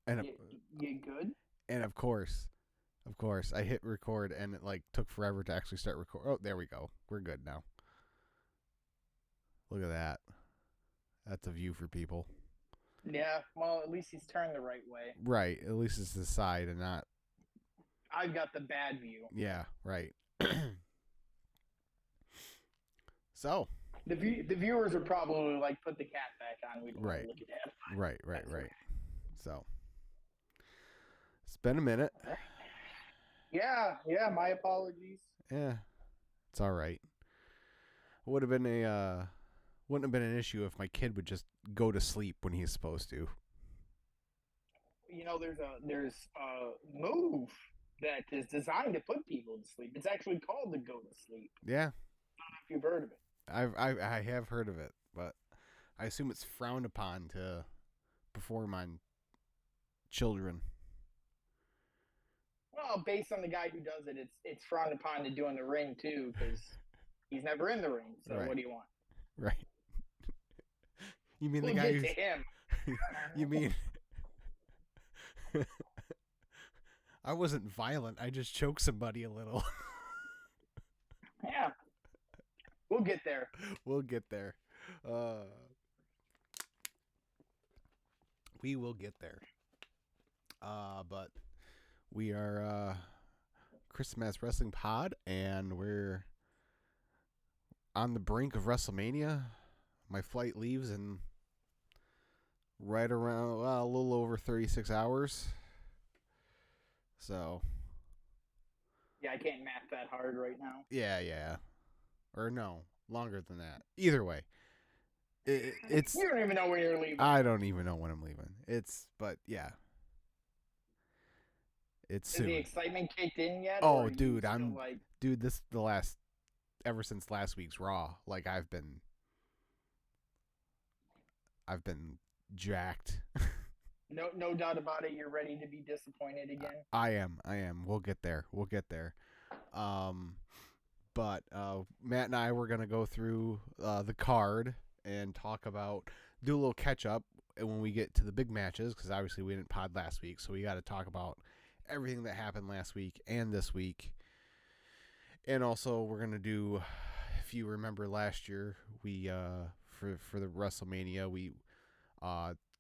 And You good? and of course, I hit record and it like took forever to actually start record. Oh, there we go. We're good now. Look at that. That's a view for people. Yeah. Well, at least he's turned the right way. Right. At least it's the side and not. I've got the bad view. Yeah. Right. So. The viewers are probably like, put the cat back on. We don't want Right. to look at that. Right. Right. That's Right. okay. So it's been a minute. All right. Yeah. Yeah. My apologies. Yeah. It's all right. Would have been a wouldn't have been an issue if my kid would just go to sleep when he's supposed to. There's a move that is designed to put people to sleep. It's actually called the go to sleep. Yeah. If you've heard of it. I have heard of it, but I assume it's frowned upon to perform on children. Well, based on the guy who does it, it's frowned upon to do in the ring too, because he's never in the ring. So Right. what do you want? Right. You mean the We'll guy get to who's him. you mean I wasn't violent. I just choked somebody a little. Yeah, we'll get there. We'll get there. Uh we will get there. But we are Kris Mass Wrestling Pod, and we're on the brink of WrestleMania. My flight leaves in right around a little over 36 hours. So, Yeah, I can't math that hard right now. yeah. Or no, longer than that. Either way, it's. You don't even know when you're leaving. I don't even know when I'm leaving. But yeah. It's Has the soon. excitement kicked in yet? Oh, dude, I'm. like, Dude, this the last. Ever since last week's Raw, like I've been jacked. no doubt about it. You're ready to be disappointed again. I am. We'll get there. Um, but Matt and I were gonna go through the card and do a little catch up when we get to the big matches, because obviously we didn't pod last week, so we got to talk about everything that happened last week and this week. And also we're gonna do, if you remember last year, we for the WrestleMania we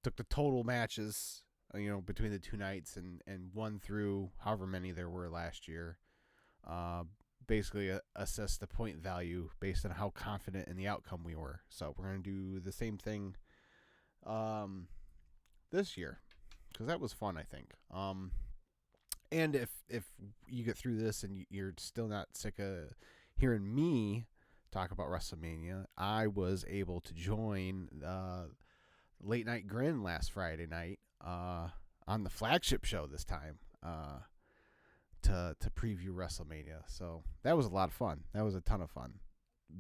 took the total matches, between the two nights, and won through however many there were last year. Basically assess the point value based on how confident in the outcome we were. So we're going to do the same thing this year, because that was fun, I think. And if you get through this and you're still not sick of hearing me talk about WrestleMania, I was able to join Late Night Grin last Friday night on the flagship show this time to preview WrestleMania. So that was a lot of fun. That was a ton of fun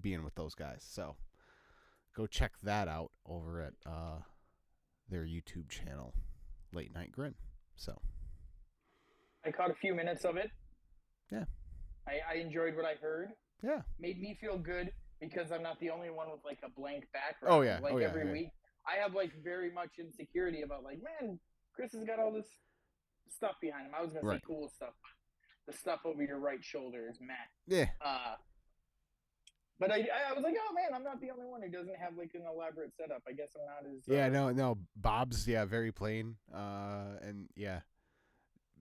being with those guys. So go check that out over at their YouTube channel, Late Night Grin. So I caught a few minutes of it. Yeah. I enjoyed what I heard. Yeah. Made me feel good because I'm not the only one with like a blank background. Oh yeah. Like every week, I have like very much insecurity about like, man, Kris has got all this stuff behind him. I was gonna say cool stuff, but the stuff over your right shoulder is Matt. Yeah. But I was like, oh man, I'm not the only one who doesn't have like an elaborate setup. I guess I'm not as no. Bob's very plain. And yeah.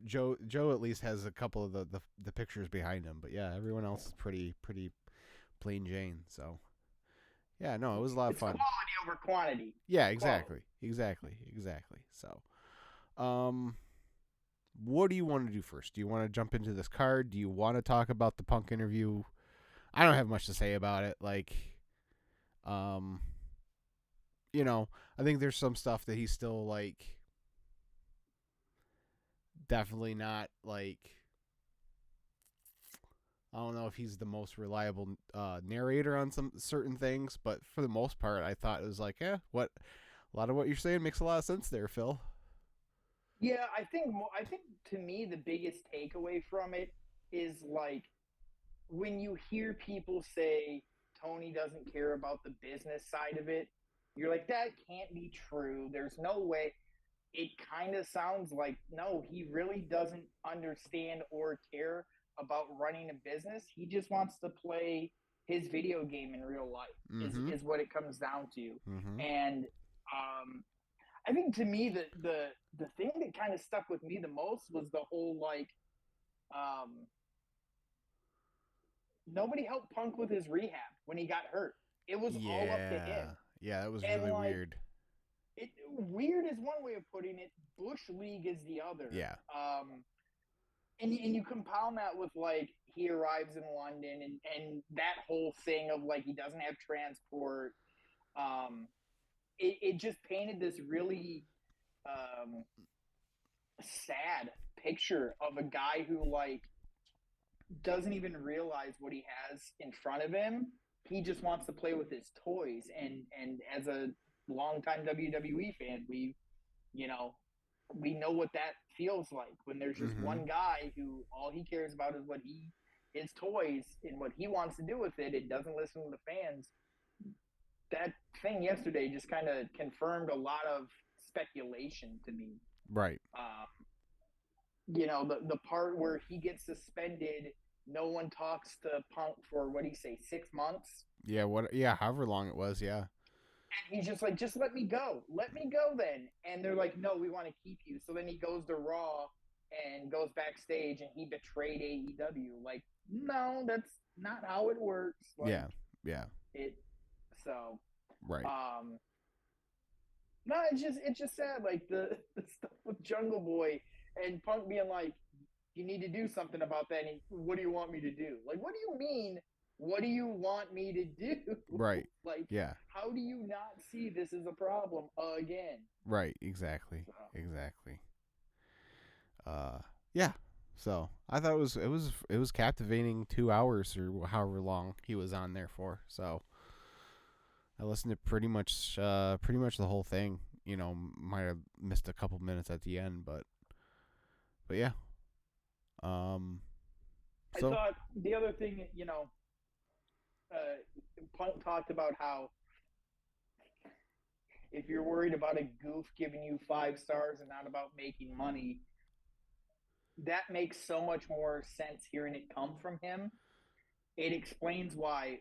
Joe at least has a couple of the pictures behind him, but yeah, everyone else is pretty plain Jane. So yeah, no, it was a lot of fun. Quality over quantity. Yeah, exactly. So, what do you want to do first? Do you want to jump into this card? Do you want to talk about the Punk interview? I don't have much to say about it. Like, I think there's some stuff that he's still like definitely not like. I don't know if he's the most reliable narrator on some certain things, but for the most part, I thought it was like, a lot of what you're saying makes a lot of sense there, Phil. Yeah, I think to me the biggest takeaway from it is like when you hear people say Tony doesn't care about the business side of it, you're like, that can't be true. There's no way. it kind of sounds like no, he really doesn't understand or care about running a business. He just wants to play his video game in real life. Mm-hmm. Is what it comes down to. Mm-hmm. And I think to me the thing that kind of stuck with me the most was the whole like um, nobody helped Punk with his rehab when he got hurt. It was all up to him. Yeah. Yeah, that was And really like weird. it weird is one way of putting it. Bush League is the other. Yeah. And you compound that with like he arrives in London and that whole thing of like he doesn't have transport. Um, it just painted this really um, sad picture of a guy who like doesn't even realize what he has in front of him. He just wants to play with his toys. And as a longtime WWE fan, you know we know what that feels like when there's just Mm-hmm. one guy who all he cares about is what he his toys and what he wants to do with it. It doesn't listen to the fans. That thing yesterday just kind of confirmed a lot of speculation to me. Right. Um, the part where he gets suspended, no one talks to Punk for what do you say, 6 months, Yeah, what yeah, however long it was, yeah. and he's just like, just let me go then, and they're like, no, we want to keep you. So then he goes to Raw and goes backstage, and he betrayed AEW. Like, no, that's not how it works. Like Yeah. Yeah. it. So, Right. um, no, it's just sad. Like the stuff with Jungle Boy and Punk being like, you need to do something about that. And what do you want me to do? Like, what do you mean? What do you want me to do? Right. Like, Yeah. how do you not see this as a problem again? Right, exactly. So, Exactly. Uh yeah. So, I thought it was captivating 2 hours or however long he was on there for. So, I listened to pretty much the whole thing. Might have missed a couple minutes at the end, but yeah. Um I so thought the other thing, Punk talked about how if you're worried about a goof giving you 5 stars and not about making money, that makes so much more sense hearing it come from him. It explains why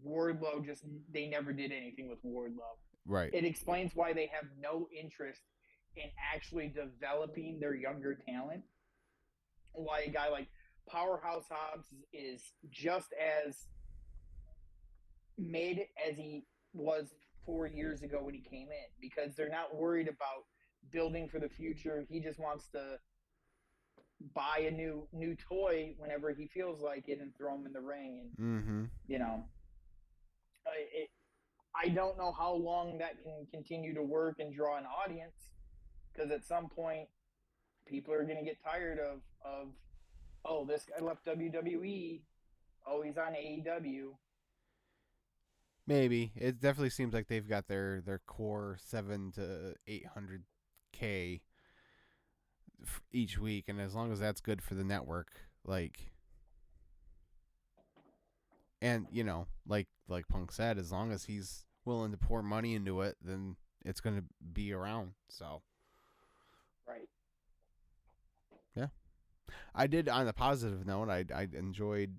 Wardlow just they never did anything with Wardlow. right. It explains why they have no interest in actually developing their younger talent. Why a guy like Powerhouse Hobbs is just as mid as he was 4 years ago when he came in because they're not worried about building for the future. He just wants to buy a new toy whenever he feels like it and throw him in the ring. And Mhm. you know, it, I don't know how long that can continue to work and draw an audience because at some point people are going to get tired of oh, this guy left WWE, oh, he's on AEW. Maybe. It definitely seems like they've got their core 7 to 800K each week, and as long as that's good for the network, like, and like Punk said, as long as he's willing to pour money into it, then it's going to be around. So, Right. yeah. I did, on a positive note, I enjoyed,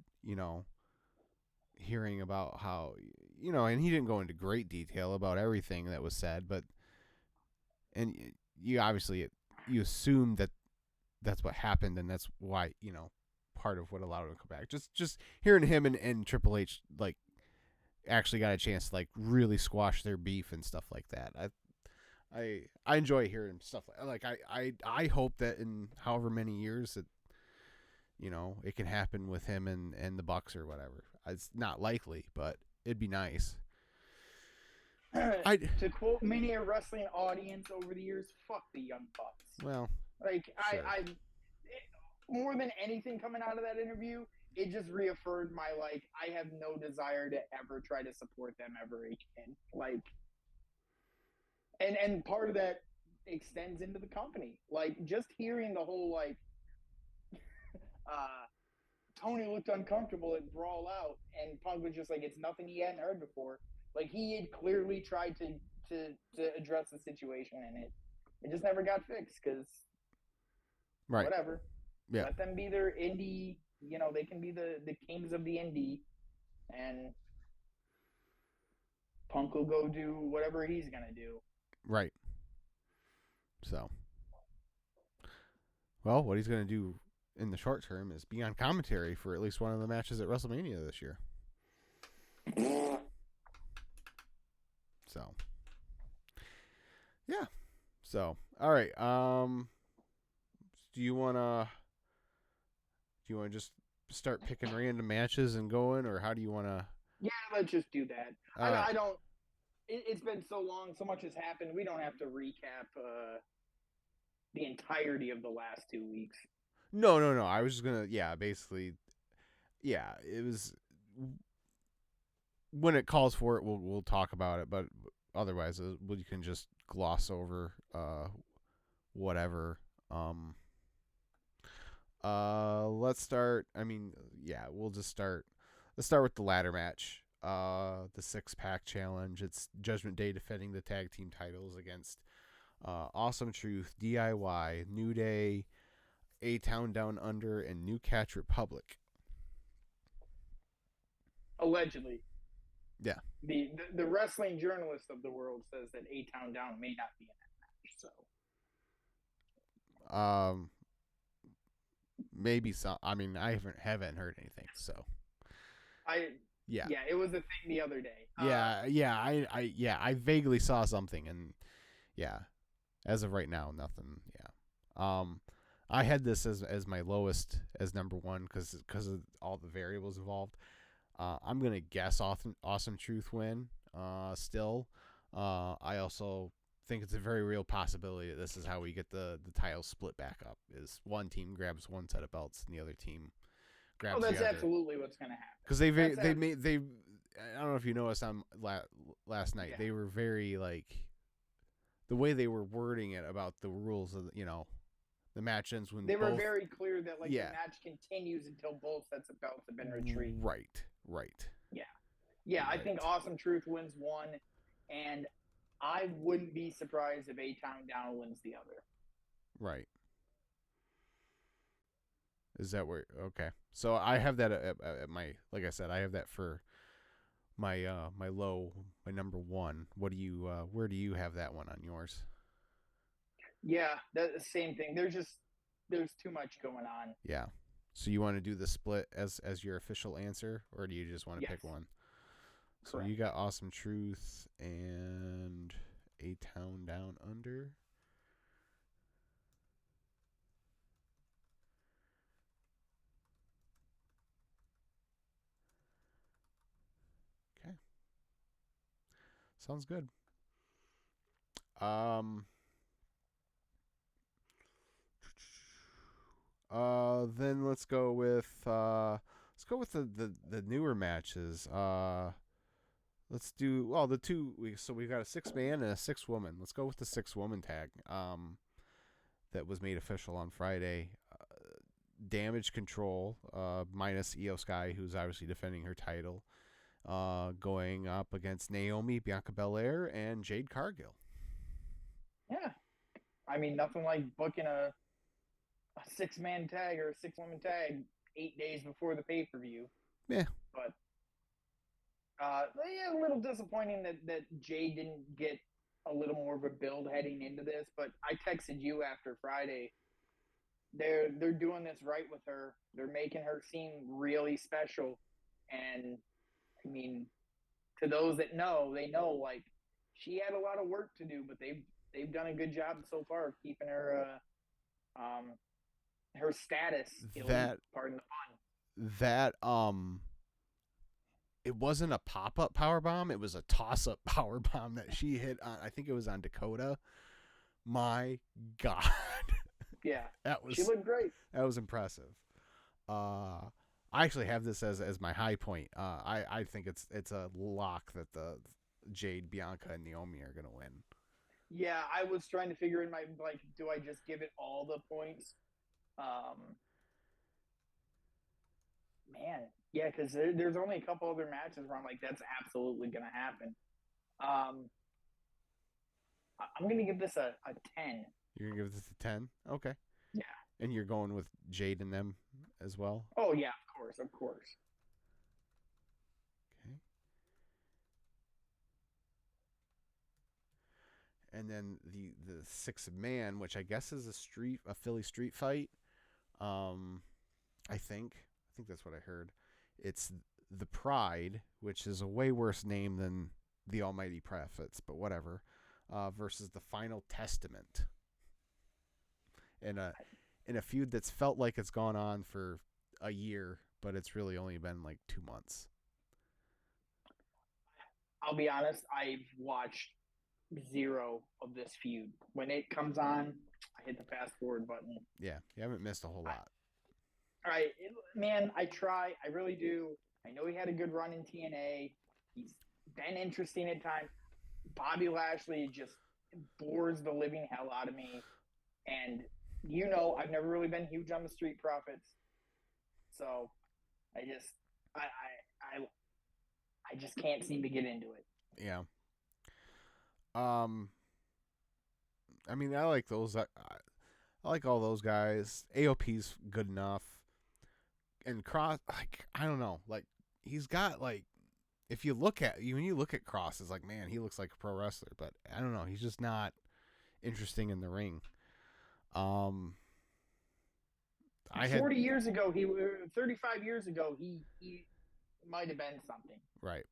hearing about how, and he didn't go into great detail about everything that was said, but and you obviously you assume that that's what happened, and that's why, part of what allowed him to come back. Just hearing him and Triple H like actually got a chance to like really squash their beef and stuff like that. I enjoy hearing stuff I hope that in however many years that it can happen with him and the Bucks or whatever. It's not likely, but it'd be nice. I To quote many a wrestling audience over the years, fuck the Young Bucks. well, Like sure. more than anything coming out of that interview, it just reaffirmed my like I have no desire to ever try to support them ever again. Like, and part of that extends into the company. Like just hearing the whole like uh Tony looked uncomfortable at Brawl Out, and Punk was just like, it's nothing he hadn't heard before. Like he had clearly tried to address the situation, and It just never got fixed because Right. whatever. Yeah. Let them be their indie. They can be the kings of the indie, and Punk will go do whatever he's gonna do. Right. So, well, what he's going to do in the short term is be on commentary for at least one of the matches at WrestleMania this year. So, yeah. So, all right. Do you want to just start picking random matches and going, or how do you want to? Yeah, let's just do that. All right. I don't. It's been so long, so much has happened. We don't have to recap the entirety of the last 2 weeks. No, no, no. I was just gonna, basically, it was when it calls for it. We'll talk about it, but otherwise, you can just gloss over whatever. Let's start. I mean, we'll just start. Let's start with the ladder match. The 6-pack challenge. It's Judgment Day defending the tag team titles against Awesome Truth, DIY, New Day, A Town Down Under, and New Catch Republic. Allegedly. Yeah. The wrestling journalist of the world says that A Town Down may not be in that match. So. Maybe some. I mean, I haven't heard anything. So. Yeah, it was a thing the other day. I vaguely saw something, and as of right now, nothing. Yeah. I had this as my lowest as number one because of all the variables involved. I'm gonna guess Awesome Truth win. Still, I also think it's a very real possibility that this is how we get the title split back up. Is one team grabs one set of belts and the other team grabs the other. That's absolutely what's gonna happen. Because they made. I don't know if you noticed on last night. They were very like the way they were wording it about the rules of the match ends when they were very clear that the match continues until both sets of belts have been retrieved. Right. Yeah. I think Awesome Truth wins one, and I wouldn't be surprised if A Town Down wins the other. Right. Is that where? Okay. So I have that at my, like I said, I have that for my my number one. What do you where do you have that one on yours? Yeah, that's the same thing. There's too much going on. Yeah. So you want to do the split as your official answer, or do you just want to pick one? So you got Awesome Truth and A Town Down Under. Okay. Sounds good. Then let's go with the newer matches. Let's do the 2 weeks. So we've got a 6-man and a 6-woman. Let's go with the 6-woman tag. That was made official on Friday. Damage Control, minus Io Sky, who's obviously defending her title, going up against Naomi, Bianca Belair, and Jade Cargill. Yeah, I mean nothing like booking a 6-man tag or a 6-woman tag 8 days before the pay-per-view. Yeah, but a little disappointing that Jade didn't get a little more of a build heading into this. But I texted you after Friday. They're doing this right with her. They're making her seem really special, and I mean, to those that know, they know she had a lot of work to do, but they've done a good job so far of keeping her her status. Pardon the pun. It wasn't a pop-up powerbomb. It was a toss-up powerbomb that she hit on. I think it was on Dakota. My God. Yeah, she looked great. That was impressive. I actually have this as my high point. I think it's a lock that the Jade, Bianca, and Naomi are gonna win. Yeah, I was trying to figure in my do I just give it all the points? Man, yeah, because there's only a couple other matches where I'm like, that's absolutely gonna happen. I'm gonna give this a 10. You're gonna give this a 10? Okay. Yeah. And you're going with Jade and them as well? Oh yeah, of course, of course. Okay. And then the sixth man, which I guess is a Philly street fight. Um, I think that's what I heard. It's the Pride, which is a way worse name than the Almighty Prophets, but whatever. Versus the Final Testament, in a feud that's felt like it's gone on for a year, but it's really only been like 2 months. I'll be honest, I've watched zero of this feud. When it comes on, I hit the fast forward button. Yeah, you haven't missed a whole lot. All right, man, I try. I really do. I know he had a good run in TNA. He's been interesting at times. Bobby Lashley just bores the living hell out of me. And I've never really been huge on the Street Profits. So I just I just can't seem to get into it. Yeah. I mean, I like those. I like all those guys. AOP's good enough. And Cross, like, I don't know, like, he's got, like, if you look at when you look at Cross, it's like, man, he looks like a pro wrestler, but I don't know, he's just not interesting in the ring. I had 40 years ago, 35 years ago, he might have been something. Right.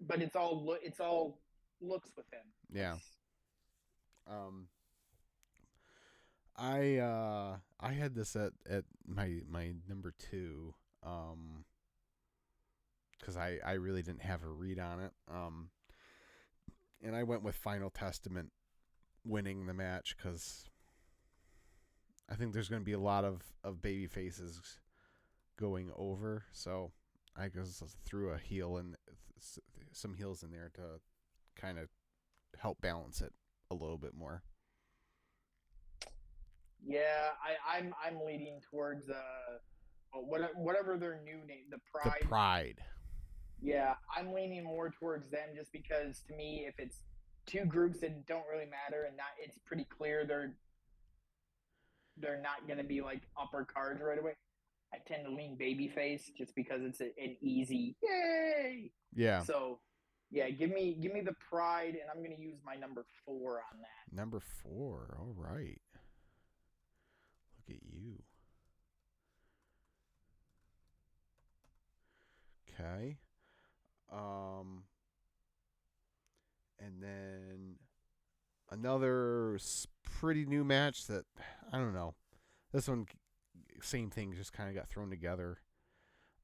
But it's all looks with him. Yeah. I had this at my number 2, because I really didn't have a read on it. And I went with Final Testament winning the match because I think there's going to be a lot of baby faces going over. So I just threw a heel and some heels in there to kind of help balance it a little bit more. Yeah, I'm leaning towards whatever their new name, the Pride. The Pride. Yeah, I'm leaning more towards them just because to me, if it's two groups that don't really matter and it's pretty clear they're not going to be like upper cards right away. I tend to lean babyface just because it's an easy yay. Yeah. So, yeah, give me the Pride, and I'm going to use my number 4 on that. Number 4. All right. Look at you. Okay. And then another pretty new match that I don't know. This one, same thing, just kind of got thrown together.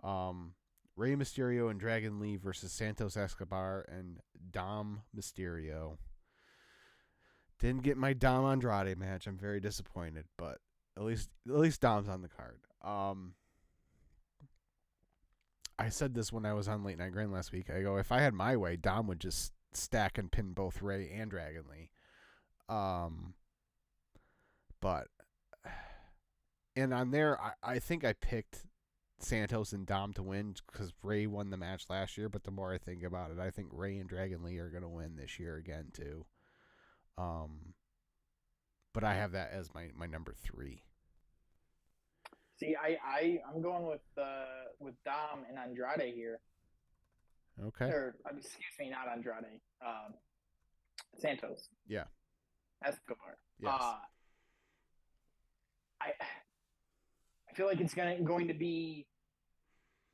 Rey Mysterio and Dragon Lee versus Santos Escobar and Dom Mysterio. Didn't get my Dom Andrade match. I'm very disappointed, but at least Dom's on the card. I said this when I was on Late Night Grind last week. I go, if I had my way, Dom would just stack and pin both Rey and Dragon Lee. But and on there, I think I picked Santos and Dom to win because Rey won the match last year. But the more I think about it, I think Rey and Dragon Lee are going to win this year again too. But I have that as my number 3. See, I'm going with Dom and Andrade here. Okay. Or excuse me, not Andrade. Santos. Yeah. Escobar. Yes. I feel like it's going to be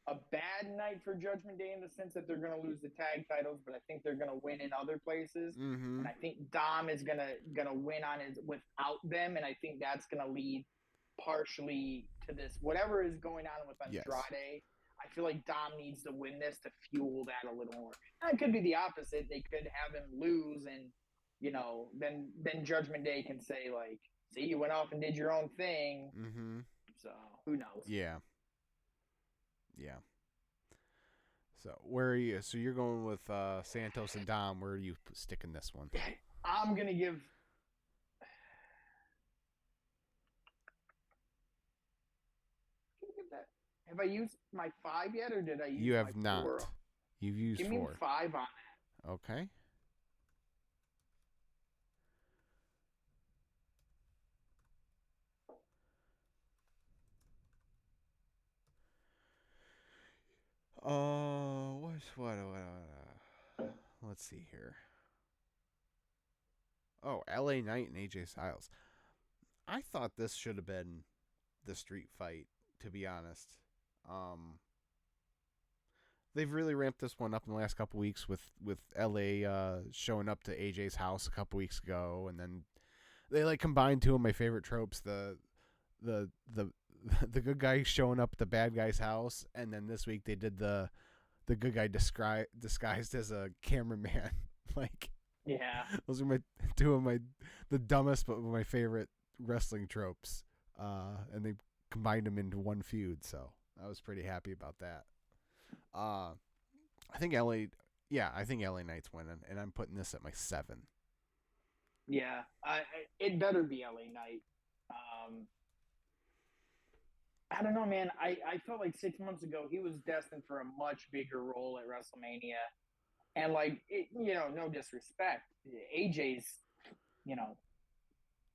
a bad night for Judgment Day in the sense that they're going to lose the tag titles, but I think they're going to win in other places. Mm-hmm. And I think Dom is going to win without them, and I think that's going to lead partially to this whatever is going on with Andrade. Yes. I feel like Dom needs to win this to fuel that a little more. Now, it could be the opposite. They could have him lose, and then Judgment Day can say like, "See, you went off and did your own thing." Mm-hmm. So who knows? Yeah. Yeah. So where are you? So you're going with Santos and Dom. Where are you sticking this one? I'm gonna give. Have I used my 5 yet, or did I use? You have my not. 4? You've used Give 4. Give me 5 on that. Okay. let's see here. Oh, LA Knight and AJ Styles. I thought this should have been the street fight, to be honest. Um, they've really ramped this one up in the last couple weeks with LA showing up to AJ's house a couple weeks ago, and then they like combined two of my favorite tropes: the the good guy showing up at the bad guy's house, and then this week they did the good guy disguised as a cameraman. Like, Yeah. those are my two of the dumbest but my favorite wrestling tropes, and they combined them into one feud. So I was pretty happy about that. I think LA Knight's winning, and I'm putting this at my 7. Yeah. It better be LA Knight. Um, I don't know, man. I felt like 6 months ago he was destined for a much bigger role at WrestleMania. And like, no disrespect, AJ's, you know,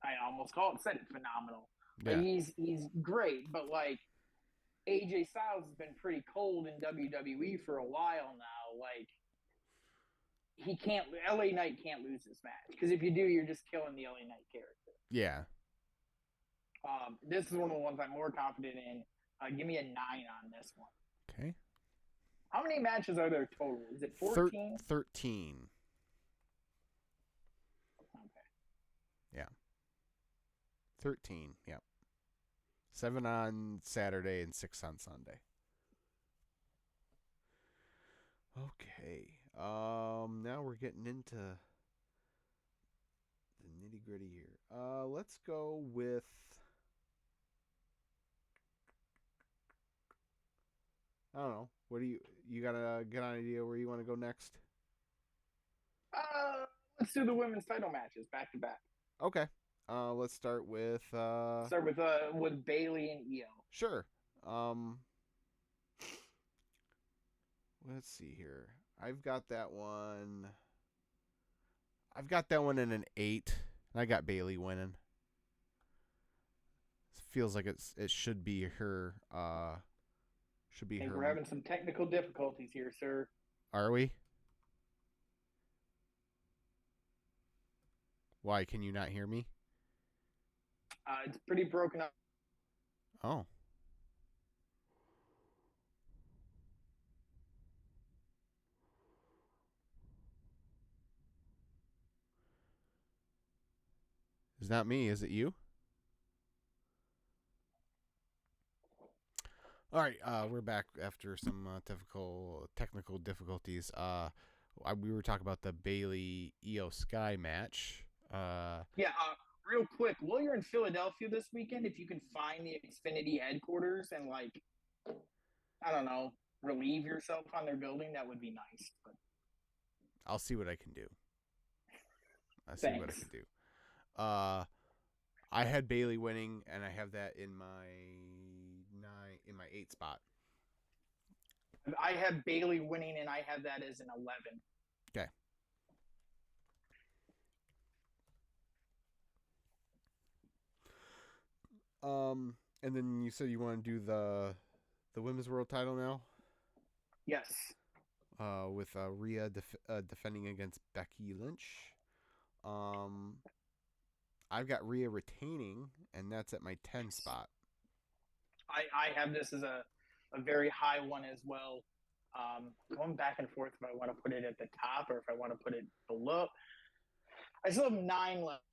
I almost said it phenomenal. Like, Yeah, he's great, but like AJ Styles has been pretty cold in WWE for a while now. Like, he can't. LA Knight can't lose this match because if you do, you're just killing the LA Knight character. yeah. This is one of the ones I'm more confident in. Give me a 9 on this one. Okay. How many matches are there total? Is it 14? 13. Okay. Yeah. 13. Yeah. 7 on Saturday and 6 on Sunday. Okay. Now we're getting into the nitty gritty here. Let's go with. I don't know. What do you got a good idea where you want to go next? Let's do the women's title matches back to back. Okay. Let's start with. Start with Bailey and Io. Sure. Um. Let's see here. I've got that one. I've got that one in an 8. I got Bailey winning. It feels like it should be her. Should be I think her. we're having some technical difficulties here, sir. Are we? Why can you not hear me? It's pretty broken up. Oh. It's not me, is it you? All right, we're back after some technical difficulties. We were talking about the Bailey Io Sky match. Yeah, real quick, while you're in Philadelphia this weekend, if you can find the Xfinity headquarters and, like, I don't know, relieve yourself on their building, that would be nice. But I'll see what I can do. thanks. I had Bailey winning, and I have that in my 8 spot. I have Bailey winning, and I have that as an 11. Okay. And then you said you want to do the women's world title now. Yes. With Rhea defending against Becky Lynch. I've got Rhea retaining, and that's at my 10 spot. I have this as a very high one as well. Going back and forth if I want to put it at the top or if I want to put it below. I still have 9 left,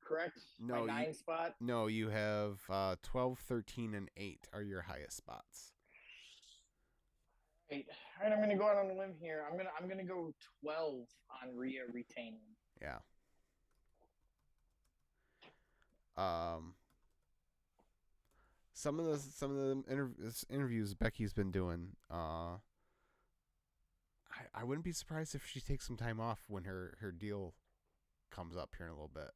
correct? No, my 9 spot. No, you have 12, 13, and 8 are your highest spots. All right, I'm going to go out on a limb here. I'm gonna go 12 on Rhea retaining. Yeah. Some of the interviews Becky's been doing, I wouldn't be surprised if she takes some time off when her deal comes up here in a little bit.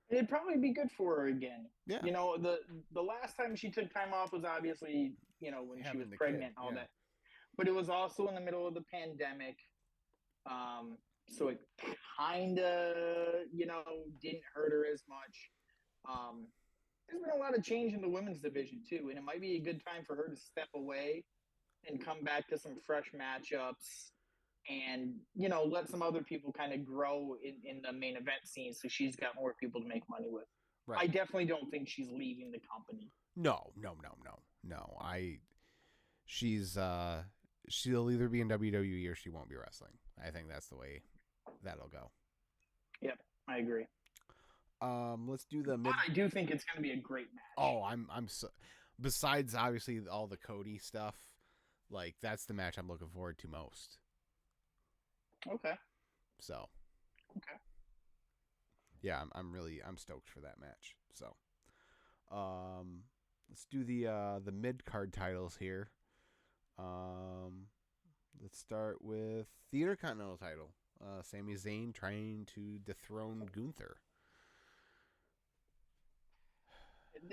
It'd probably be good for her again. Yeah. The last time she took time off was obviously, when she was pregnant and all that. But it was also in the middle of the pandemic. So it kind of, didn't hurt her as much. There's been a lot of change in the women's division too, and it might be a good time for her to step away and come back to some fresh matchups. and let some other people kind of grow in the main event scene, so she's got more people to make money with. Right. I definitely don't think she's leaving the company. No. She's she'll either be in WWE or she won't be wrestling. I think that's the way that'll go. Yep, I agree. Let's do the But I do think it's going to be a great match. Oh, I'm so. Besides, obviously, all the Cody stuff, like that's the match I'm looking forward to most. Okay. So. Okay. Yeah, I'm stoked for that match. So, let's do the mid card titles here. Let's start with the Intercontinental title. Sami Zayn trying to dethrone Gunther.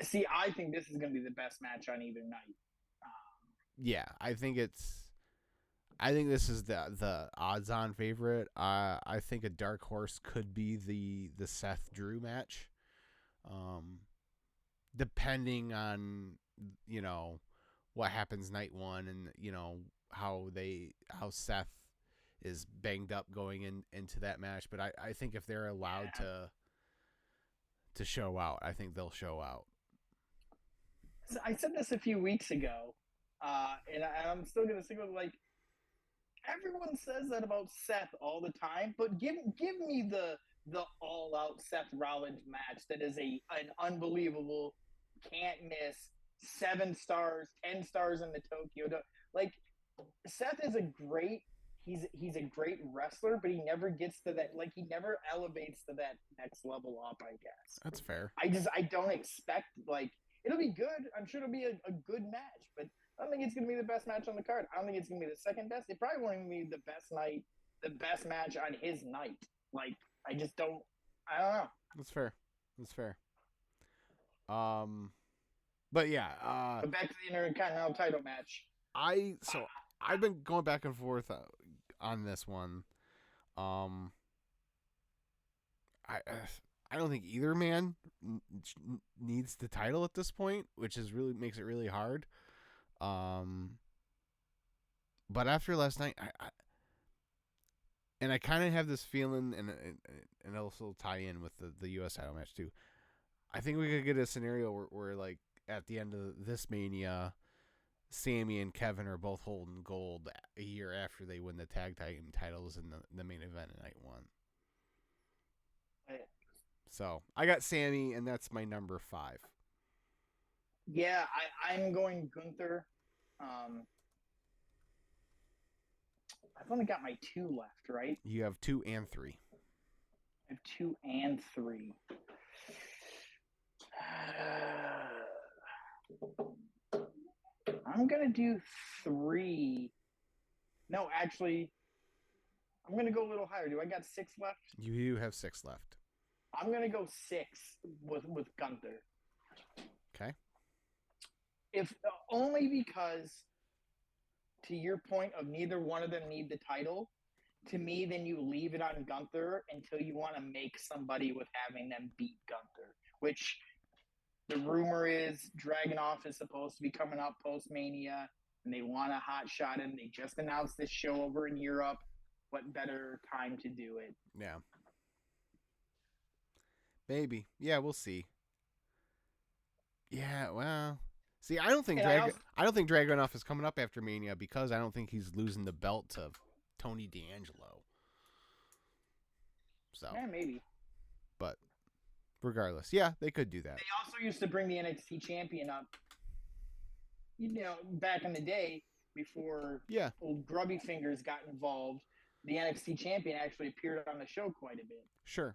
See, I think this is going to be the best match on either night. Yeah, I think this is the odds-on favorite. I think a dark horse could be the Seth Drew match, depending on what happens night one, and how Seth is banged up going into that match. But I think if they're allowed to show out, I think they'll show out. So I said this a few weeks ago, and I'm still going to stick with, like, everyone says that about Seth all the time, but give me the all out Seth Rollins match that is an unbelievable, can't miss, 7 stars, 10 stars in the Tokyo. Like, Seth is he's a great wrestler, but he never gets to that, like, he never elevates to that next level up, I guess. That's fair. I don't expect, like, it'll be good. I'm sure it'll be a good match, but I don't think it's going to be the best match on the card. I don't think it's going to be the second best. It probably won't even be the best match on his night. Like, I don't know. That's fair. But yeah. But back to the Intercontinental title match. I've been going back and forth on this one. I don't think either man needs the title at this point, which makes it really hard. But after last night, I kind of have this feeling, and also tie in with the U.S. title match too. I think we could get a scenario where like at the end of this Mania, Sammy and Kevin are both holding gold a year after they win the tag team titles in the main event of night one. So I got Sammy, and that's my number 5. Yeah, I'm going Gunther. I've only got my 2 left, right? You have 2 and 3. I have 2 and 3. I'm gonna do 3. No, actually, I'm gonna go a little higher. Do I got 6 left? You have 6 left. I'm gonna go 6 with Gunther. Okay. If only because, to your point of neither one of them need the title, to me, then you leave it on Gunther until you want to make somebody with having them beat Gunther, which the rumor is Dragunov is supposed to be coming up post-Mania, and they want a hot shot him. They just announced this show over in Europe. What better time to do it? Yeah. Maybe. Yeah, we'll see. Yeah, well, see, I don't think Dragunov is coming up after Mania because I don't think he's losing the belt to Tony D'Angelo. So yeah, maybe. But regardless, yeah, they could do that. They also used to bring the NXT champion up, back in the day before old Grubby Fingers got involved. The NXT champion actually appeared on the show quite a bit. Sure.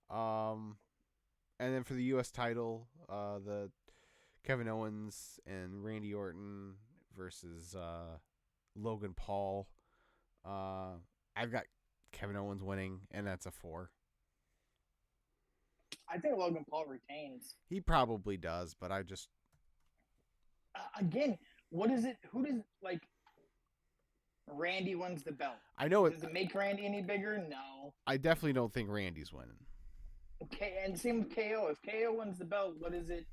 And then for the U.S. title, the Kevin Owens and Randy Orton versus Logan Paul. I've got Kevin Owens winning, and that's a 4. I think Logan Paul retains. He probably does, but I just... again, what is it? Who does, like... Randy wins the belt. I know it. Does it make Randy any bigger? No. I definitely don't think Randy's winning. Okay, and same with KO. If KO wins the belt, what is it?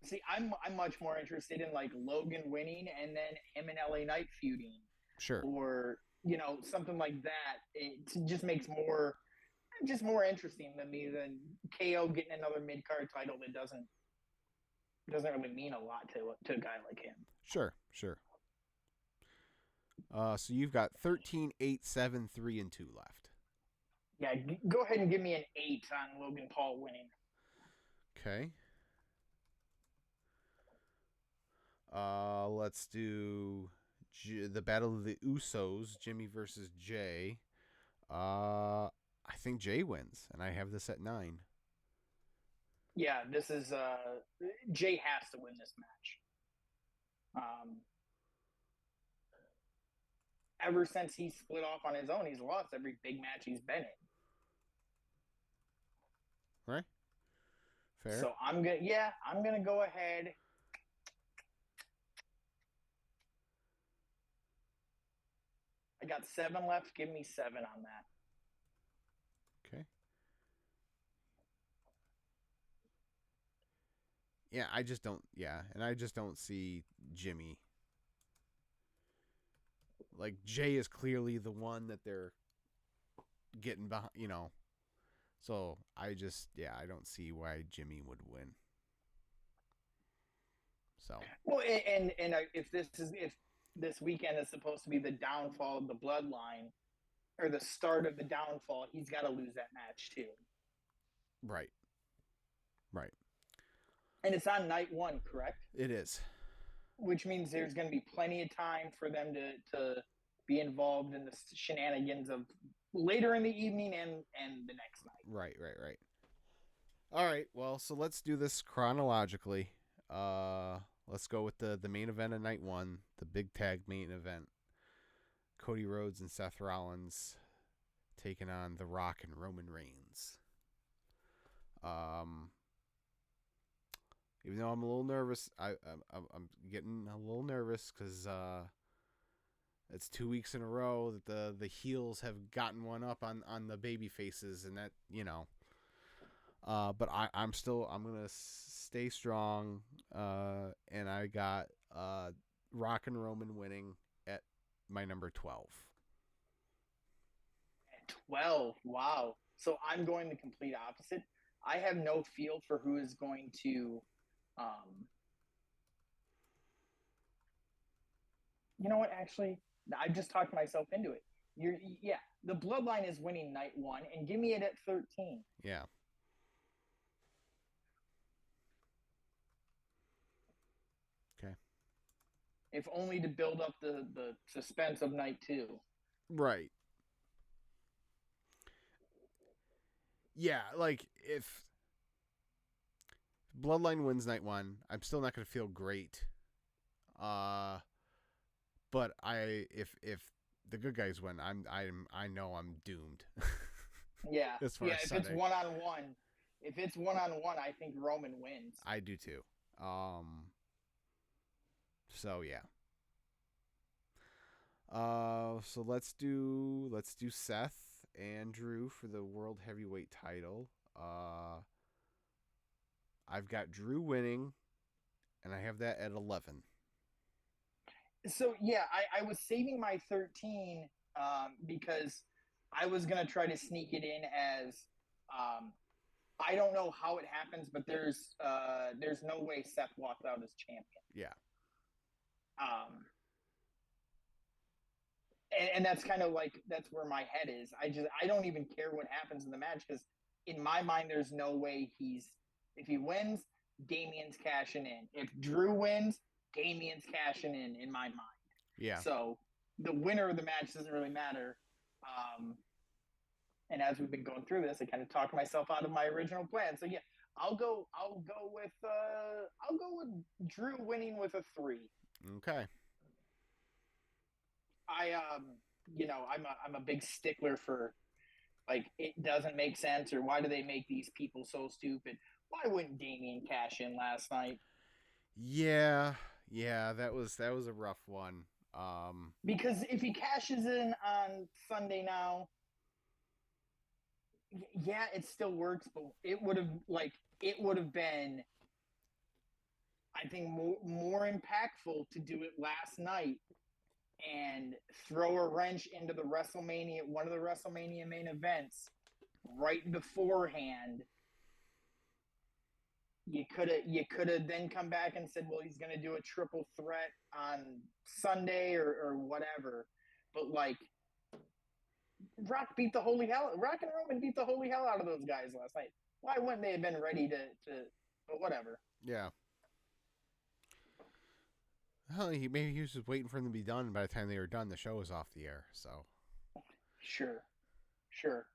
See, I'm much more interested in, like, Logan winning and then him and LA Knight feuding. Sure. or something like that. It just makes more interesting than me than KO getting another mid card title that doesn't really mean a lot to a guy like him. Sure. Sure. So you've got 13, 8, 7, 3, and 2 left. Yeah, go ahead and give me an 8 on Logan Paul winning. Okay. Let's do the Battle of the Usos, Jimmy versus Jay. I think Jay wins, and I have this at 9. Yeah, this is Jay has to win this match. Ever since he split off on his own, he's lost every big match he's been in. Right? Fair. So I'm gonna go ahead. I got 7 left. Give me 7 on that. Okay. Yeah, I just don't. Yeah, and I just don't see Jimmy. Like Jay is clearly the one that they're getting behind. So I don't see why Jimmy would win. So Well, and if this weekend is supposed to be the downfall of the bloodline or the start of the downfall, he's got to lose that match too. right. And it's on night 1, correct? It is. Which means there's going to be plenty of time for them to be involved in the shenanigans of later in the evening and the next night. Right. All right. Well, so let's do this chronologically. Let's go with the main event of night 1, the big tag main event. Cody Rhodes and Seth Rollins taking on The Rock and Roman Reigns. Even though I'm a little nervous, I'm getting a little nervous because it's 2 weeks in a row that the heels have gotten one up on the baby faces, and that but I'm gonna stay strong, and I got Rock and Roman winning at my number 12. At 12, wow. So I'm going the complete opposite. I have no feel for who is going to. You know what? Actually, I just talked myself into it. The bloodline is winning night 1, and give me it at 13. Yeah. Okay. If only to build up the suspense of night 2. Right. Yeah, like if Bloodline wins night 1, I'm still not going to feel great. But if the good guys win, I know I'm doomed. Yeah. As far as if Sunday. it's 1-on-1, I think Roman wins. I do too. So yeah. So let's do Seth and Drew for the World Heavyweight title. I've got Drew winning, and I have that at 11. So yeah, I was saving my 13 because I was gonna try to sneak it in as I don't know how it happens, but there's no way Seth walks out as champion. Yeah. And that's kind of like that's where my head is. I don't even care what happens in the match because in my mind there's no way if he wins, Damien's cashing in. If Drew wins, Damien's cashing in my mind. Yeah. So the winner of the match doesn't really matter. And as we've been going through this, I kind of talked myself out of my original plan. So yeah, I'll go with Drew winning with a 3. Okay. I'm a big stickler for like it doesn't make sense or why do they make these people so stupid? Why wouldn't Damien cash in last night? Yeah, that was a rough one. Because if he cashes in on Sunday now, yeah, it still works, but it would have been, I think, more impactful to do it last night and throw a wrench into one of the WrestleMania main events right beforehand. You could have then come back and said, well, he's going to do a triple threat on Sunday or whatever. But like, Rock and Roman beat the holy hell out of those guys last night. Why wouldn't they have been ready to but whatever. Yeah. Well, maybe he was just waiting for them to be done. By the time they were done, the show was off the air. So. Sure. Sure.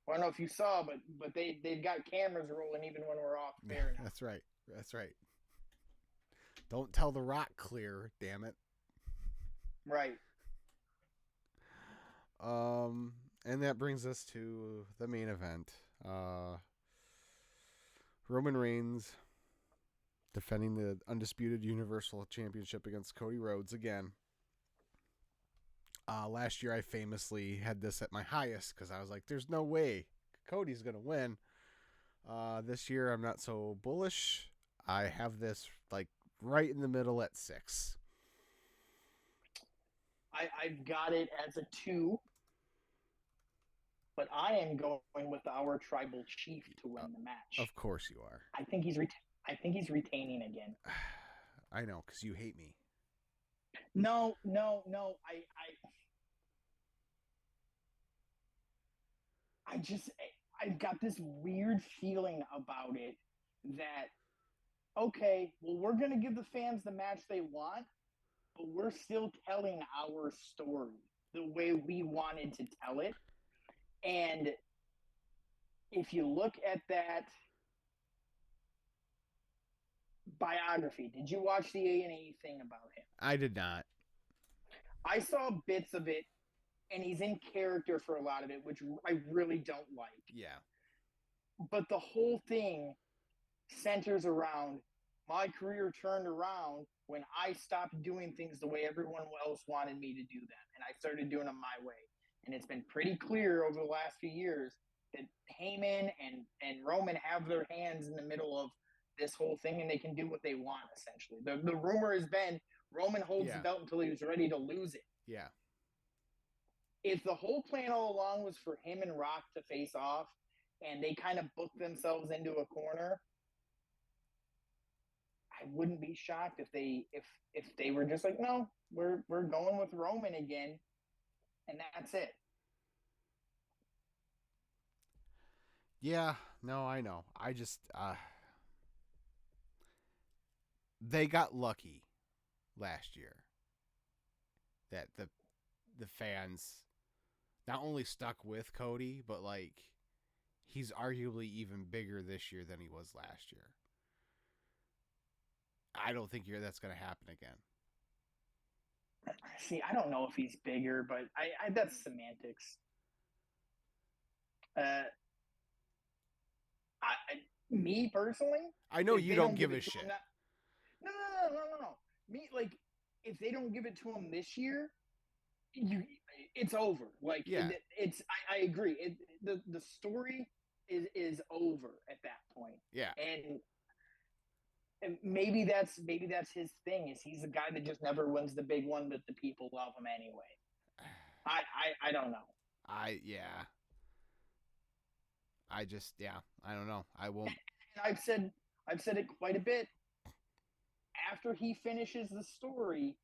Well, I don't know if you saw, but they've got cameras rolling even when we're off air now. That's right. That's right. Don't tell the Rock clear, damn it. Right. And that brings us to the main event. Roman Reigns defending the undisputed Universal Championship against Cody Rhodes again. Last year I famously had this at my highest because I was like, there's no way Cody's going to win. This year I'm not so bullish. I have this like right in the middle at 6. I've got it as a 2, but I am going with our tribal chief to win the match. Of course you are. I think he's retaining again. I know, because you hate me. No. I've got this weird feeling about it that, okay, well, we're going to give the fans the match they want, but we're still telling our story the way we wanted to tell it. And if you look at that biography, did you watch the A&E thing about him? I did not. I saw bits of it, and he's in character for a lot of it, which I really don't like. Yeah. But the whole thing centers around my career turned around when I stopped doing things the way everyone else wanted me to do them, and I started doing them my way. And it's been pretty clear over the last few years that Heyman and Roman have their hands in the middle of this whole thing, and they can do what they want, essentially. The rumor has been Roman holds the belt until he was ready to lose it. Yeah. If the whole plan all along was for him and Rock to face off, and they kind of booked themselves into a corner, I wouldn't be shocked if they were just like, no, we're going with Roman again, and that's it. Yeah, no, I know. I just they got lucky last year that the fans not only stuck with Cody, but like he's arguably even bigger this year than he was last year. I don't think that's going to happen again. See, I don't know if he's bigger, but I that's semantics. Me personally, I know you don't give a shit. No. Me, like, if they don't give it to him this year, it's over. Like, yeah. I agree. The story is over at that point. Yeah. And maybe that's his thing, is he's the guy that just never wins the big one, but the people love him anyway. I don't know. I don't know. I won't. And I've said it quite a bit. After he finishes the story,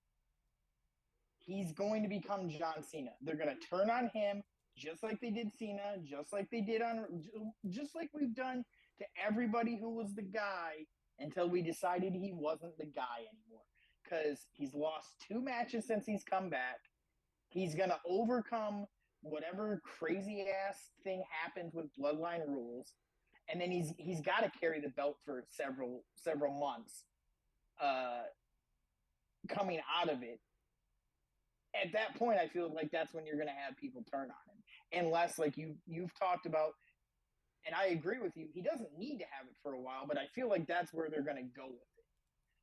he's going to become John Cena. They're going to turn on him just like they did Cena, just like we've done to everybody who was the guy until we decided he wasn't the guy anymore. Because he's lost 2 matches since he's come back. He's going to overcome whatever crazy ass thing happens with Bloodline rules, and then he's got to carry the belt for several months coming out of it. At that point, I feel like that's when you're going to have people turn on him, unless, like you've talked about, and I agree with you, he doesn't need to have it for a while, but I feel like that's where they're going to go with it.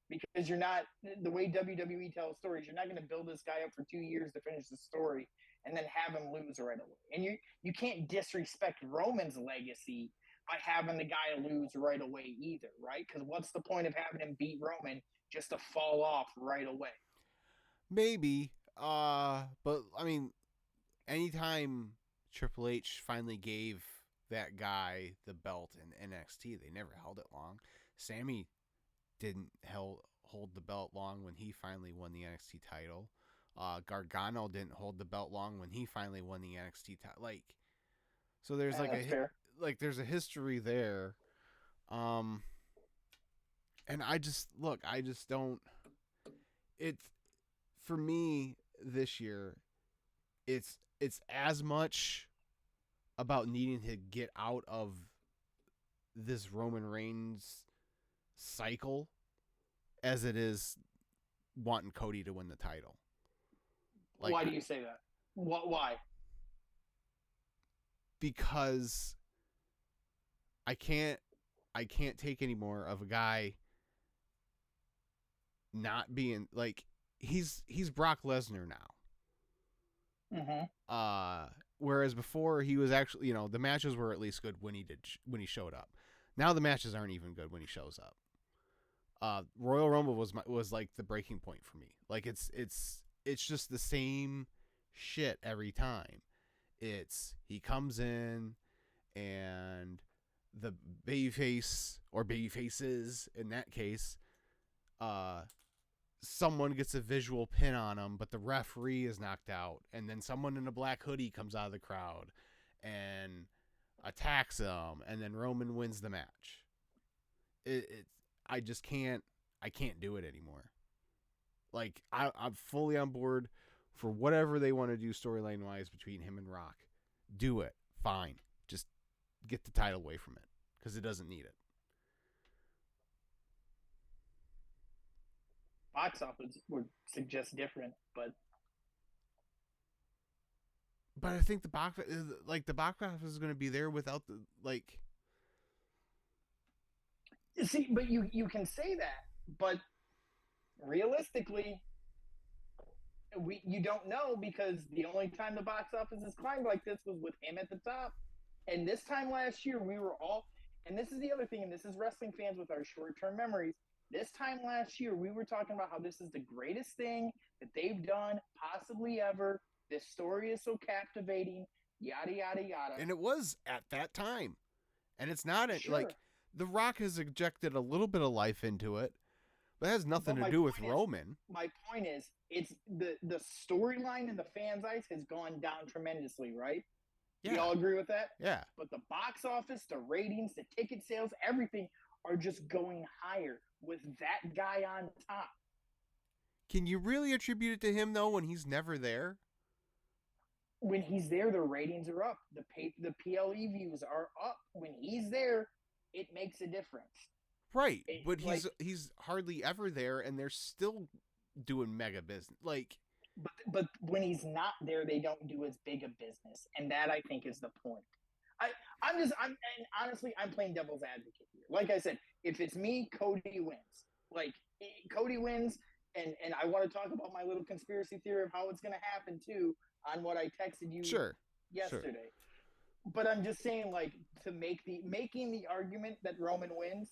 Because you're not, the way WWE tells stories, you're not going to build this guy up for 2 years to finish the story and then have him lose right away. And you can't disrespect Roman's legacy by having the guy lose right away either, right? Because what's the point of having him beat Roman just to fall off right away? Maybe. But I mean, anytime Triple H finally gave that guy the belt in NXT, they never held it long. Sammy didn't hold the belt long when he finally won the NXT title. Gargano didn't hold the belt long when he finally won the NXT title. Like, so there's that's fair. there's a history there. Um, and I just don't. It's for me this year. It's as much about needing to get out of this Roman Reigns cycle as it is wanting Cody to win the title. Like, why do you say that? Why? Because I can't take any more of a guy not being like he's Brock Lesnar now. Mm-hmm. Whereas before he was actually, the matches were at least good when he showed up. Now the matches aren't even good when he shows up. Royal Rumble was like the breaking point for me. Like it's just the same shit every time. It's he comes in and the babyface or babyfaces in that case, someone gets a visual pin on him, but the referee is knocked out, and then someone in a black hoodie comes out of the crowd and attacks him, and then Roman wins the match. I just can't do it anymore. Like I'm fully on board for whatever they want to do storyline wise between him and Rock. Do it, fine. Just get the title away from it because it doesn't need it. Box office would suggest different, but I think the box office is going to be there without the like. See, but you can say that, but realistically, you don't know because the only time the box office has climbed like this was with him at the top, and this time last year we were all. And this is the other thing, and this is wrestling fans with our short-term memories. This time last year, we were talking about how this is the greatest thing that they've done possibly ever. This story is so captivating, yada, yada, yada. And it was at that time. And it's not Sure. like The Rock has injected a little bit of life into it, but it has nothing to do with Roman. My point is, it's the storyline in the fans' eyes has gone down tremendously, right? Yeah. You all agree with that? Yeah. But the box office, the ratings, the ticket sales, everything are just going higher with that guy on top. Can you really attribute it to him though when he's never there? When he's there, the ratings are up. The PLE views are up. When he's there, it makes a difference. Right, but he's hardly ever there, and they're still doing mega business. Like, but when he's not there, they don't do as big a business, and that I think is the point. And honestly, I'm playing devil's advocate here. Like I said, if it's me, Cody wins. Like Cody wins, and I want to talk about my little conspiracy theory of how it's going to happen too on what I texted you yesterday. Sure. But I'm just saying, like, to making the argument that Roman wins.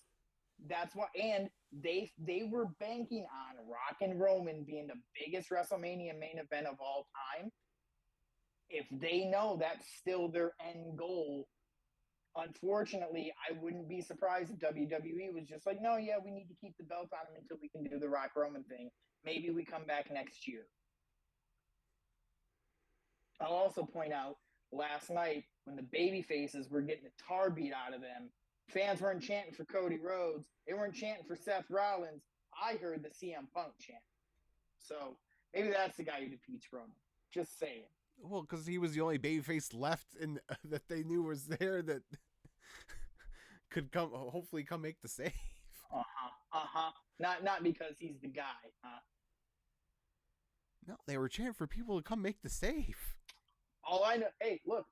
That's why, and they were banking on Rock and Roman being the biggest WrestleMania main event of all time. If they know that's still their end goal, unfortunately, I wouldn't be surprised if WWE was just like, no, yeah, we need to keep the belt on them until we can do the Rock Roman thing. Maybe we come back next year. I'll also point out last night when the baby faces were getting the tar beat out of them, fans weren't chanting for Cody Rhodes. They weren't chanting for Seth Rollins. I heard the CM Punk chant. So maybe that's the guy who defeats Roman. Just saying. Well, because he was the only babyface left that they knew was there that could hopefully come make the save. Not because he's the guy, huh? No, they were chanting for people to come make the save. All I know, hey, look,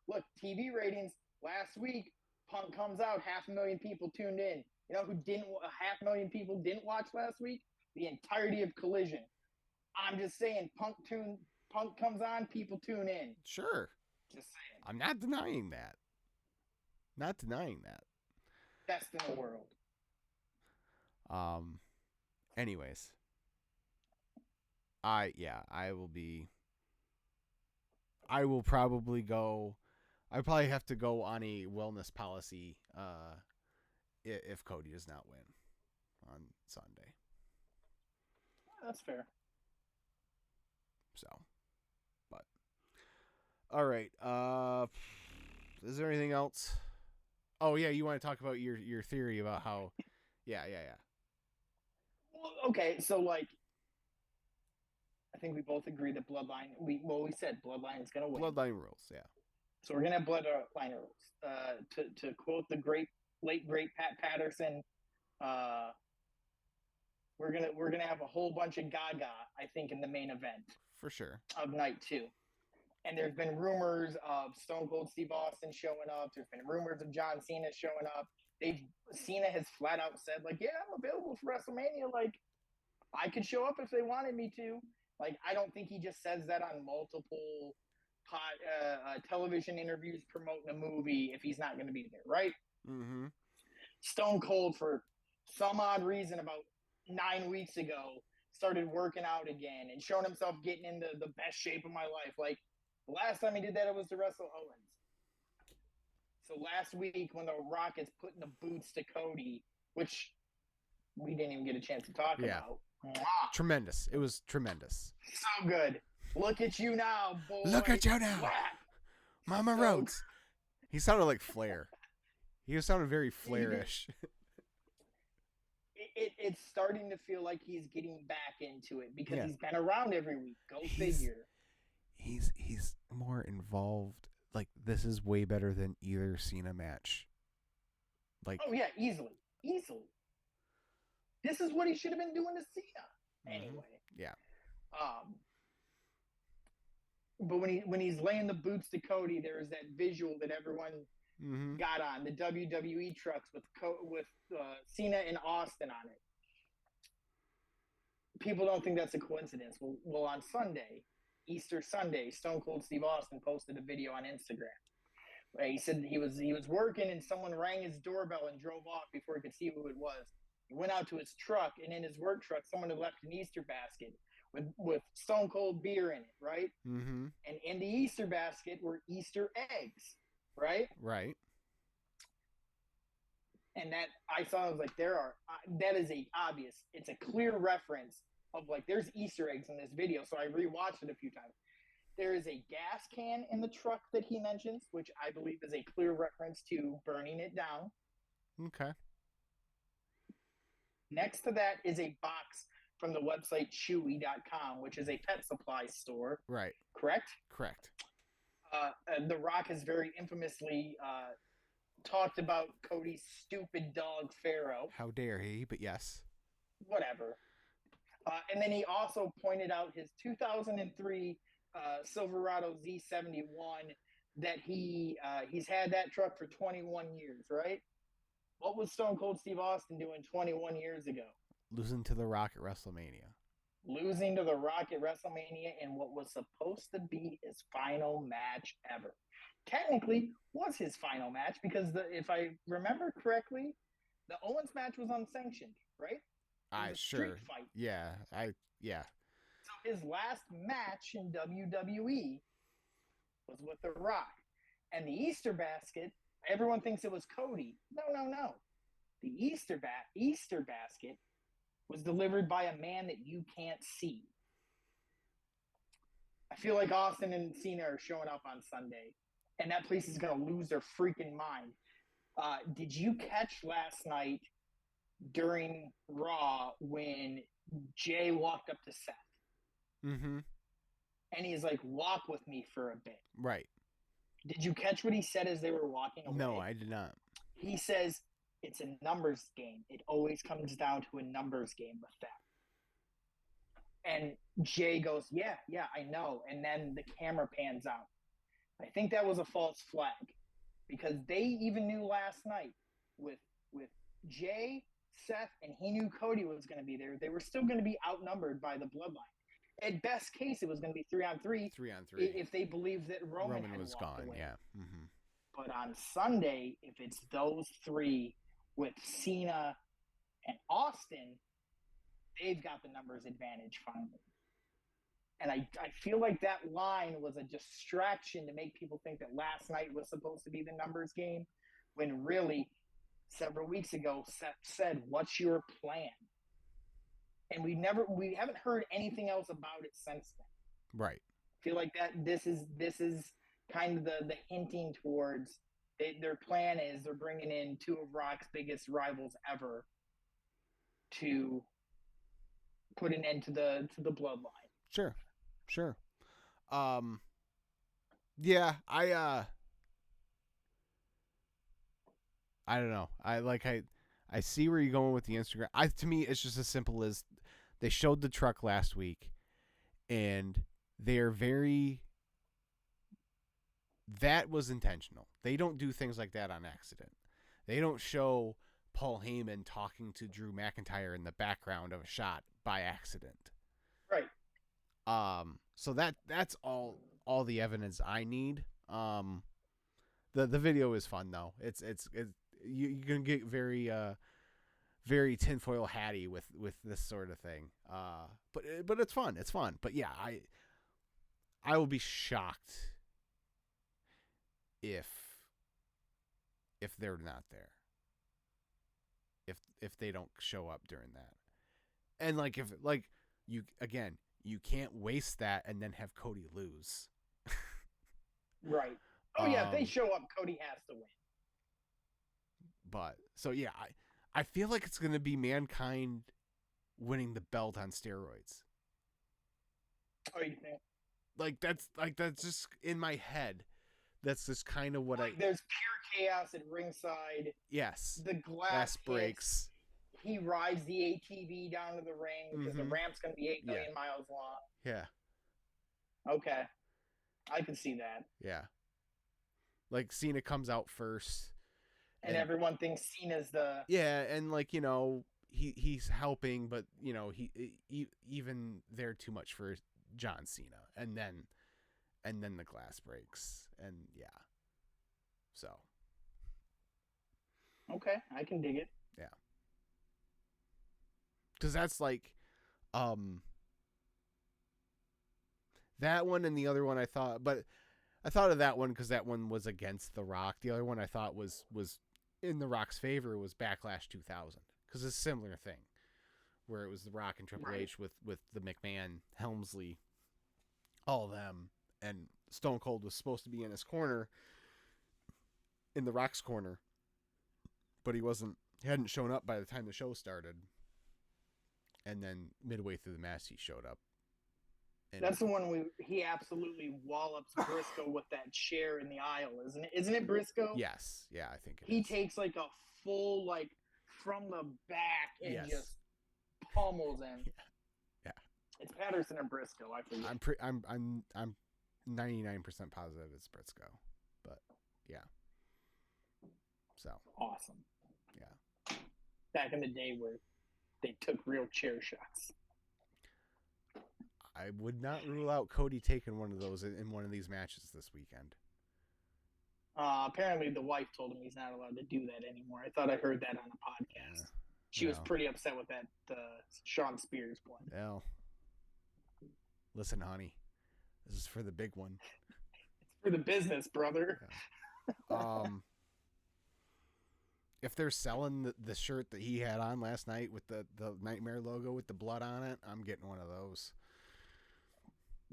TV ratings last week. Punk comes out, 500,000 people tuned in. You know who 500,000 people didn't watch last week? The entirety of Collision. I'm just saying, Punk comes on, people tune in. Sure. Just saying. I'm not denying that. Best in the world. Anyways. I will be I will probably go. I probably have to go on a wellness policy if Cody does not win on Sunday. That's fair. So, but all right. Is there anything else? Oh yeah, you want to talk about your theory about how? Yeah. Well, okay, so like, I think we both agree that Bloodline. We said Bloodline is going to win. Bloodline rules. Yeah. So we're going to have Bloodline rules. To quote the late great Pat Patterson, we're gonna have a whole bunch of Gaga. I think in the main event For sure. of night 2. And there's been rumors of Stone Cold Steve Austin showing up. There's been rumors of John Cena showing up. Cena has flat out said, like, yeah, I'm available for WrestleMania. Like, I could show up if they wanted me to. Like, I don't think he just says that on multiple television interviews promoting a movie if he's not going to be there, right? Mm-hmm. Stone Cold, for some odd reason, about 9 weeks ago, started working out again and showing himself getting into the best shape of my life. Like, the last time he did that, it was to wrestle Owens. So last week, when the Rock is putting the boots to Cody, which we didn't even get a chance to talk about. Tremendous. It was tremendous. So good. Look at you now, boy. Look at you now. Whack. Mama Rhodes. He sounded like Flair. He sounded very Flairish. It's starting to feel like he's getting back into it because he's been around every week. Go figure. He's more involved. Like, this is way better than either Cena match. Like, oh yeah, easily. This is what he should have been doing to Cena anyway. Yeah. But when he's laying the boots to Cody, there is that visual that everyone got on the WWE trucks with Cena and Austin on it. People don't think that's a coincidence. Well, on Sunday, Easter Sunday, Stone Cold Steve Austin posted a video on Instagram. Right? He said he was working and someone rang his doorbell and drove off before he could see who it was. He went out to his truck, and in his work truck, someone had left an Easter basket with Stone Cold beer in it, right? Mm-hmm. And in the Easter basket were Easter eggs, right? Right. And that I saw, I was like, that is it's a clear reference of, like, there's Easter eggs in this video. So I rewatched it a few times. There is a gas can in the truck that he mentions, which I believe is a clear reference to burning it down. Okay. Next to that is a box from the website Chewy.com, which is a pet supply store. Right. Correct? Correct. The Rock has very infamously talked about Cody's stupid dog, Pharaoh. How dare he, but yes. Whatever. And then he also pointed out his 2003 Silverado Z71 that he's had that truck for 21 years, right? What was Stone Cold Steve Austin doing 21 years ago? Losing to The Rock at WrestleMania. Losing to The Rock at WrestleMania in what was supposed to be his final match ever. Technically, was his final match because if I remember correctly, the Owens match was unsanctioned, right? Sure. Fight. Yeah. So his last match in WWE was with The Rock. And the Easter basket, everyone thinks it was Cody. No. The Easter basket was delivered by a man that you can't see. I feel like Austin and Cena are showing up on Sunday, and that place is going to lose their freaking mind. Did you catch last night during Raw when Jay walked up to Seth? Mm-hmm. And he's like, walk with me for a bit. Right. Did you catch what he said as they were walking away? No, I did not. He says, it's a numbers game. It always comes down to a numbers game with them. And Jay goes, yeah, I know. And then the camera pans out. I think that was a false flag because they even knew last night with Jay, Seth, and he knew Cody was going to be there. They were still going to be outnumbered by the bloodline. At best case, it was going to be 3-on-3. 3-on-3. If they believed that Roman was gone, away. yeah. Mm-hmm. But on Sunday, if it's those three with Cena and Austin, they've got the numbers advantage finally. And I feel like that line was a distraction to make people think that last night was supposed to be the numbers game, when really, several weeks ago, Seth said, "What's your plan?" And we haven't heard anything else about it since then. Right. I feel like that this is kind of the hinting towards their plan is they're bringing in two of Rock's biggest rivals ever to put an end to the bloodline. Sure. Sure. Yeah, I don't know. I see where you're going with the Instagram. To me it's just as simple as they showed the truck last week and they're very that was intentional. They don't do things like that on accident. They don't show Paul Heyman talking to Drew McIntyre in the background of a shot by accident. Right. So that's all the evidence I need. The video is fun though. It's you can get very very tinfoil hatty with this sort of thing. But it's fun. It's fun. But yeah, I will be shocked if they're not there. If they don't show up during that. And like if like you again, you can't waste that and then have Cody lose. Right. Oh yeah, if they show up, Cody has to win. But so yeah, I feel like it's gonna be Mankind winning the belt on steroids. Oh, you think? Like that's just in my head. That's just kind of what there's pure chaos at ringside. Yes. The glass breaks. He rides the ATV down to the ring because the ramp's going to be 8 million miles long. Yeah. Okay. I can see that. Yeah. Like Cena comes out first. And everyone thinks Cena's the... Yeah, and like, you know, he's helping, but, you know, he even they're too much for John Cena. And then the glass breaks. And yeah. So. Okay, I can dig it. Yeah. Because that's like, that one and the other one I thought of that one because that one was against The Rock. The other one I thought was in The Rock's favor was Backlash 2000 because it's a similar thing where it was The Rock and Triple H with the McMahon, Helmsley, all of them, and Stone Cold was supposed to be in his corner, in The Rock's corner, but he hadn't shown up by the time the show started. And then midway through the match, he showed up. That's the one he absolutely wallops Briscoe with that chair in the aisle, isn't it? Isn't it Briscoe? Yes. Yeah, I think he takes like a full, like, from the back and just pummels him. Yeah. It's Patterson or Briscoe, I forget. I'm 99% positive it's Briscoe. But yeah. So awesome. Yeah. Back in the day where they took real chair shots. I would not rule out Cody taking one of those in one of these matches this weekend. Apparently the wife told him he's not allowed to do that anymore. I thought I heard that on a podcast. She was pretty upset with that Sean Spears one. Well, listen, honey, this is for the big one. It's for the business, brother. Yeah. If they're selling the shirt that he had on last night with the Nightmare logo with the blood on it, I'm getting one of those.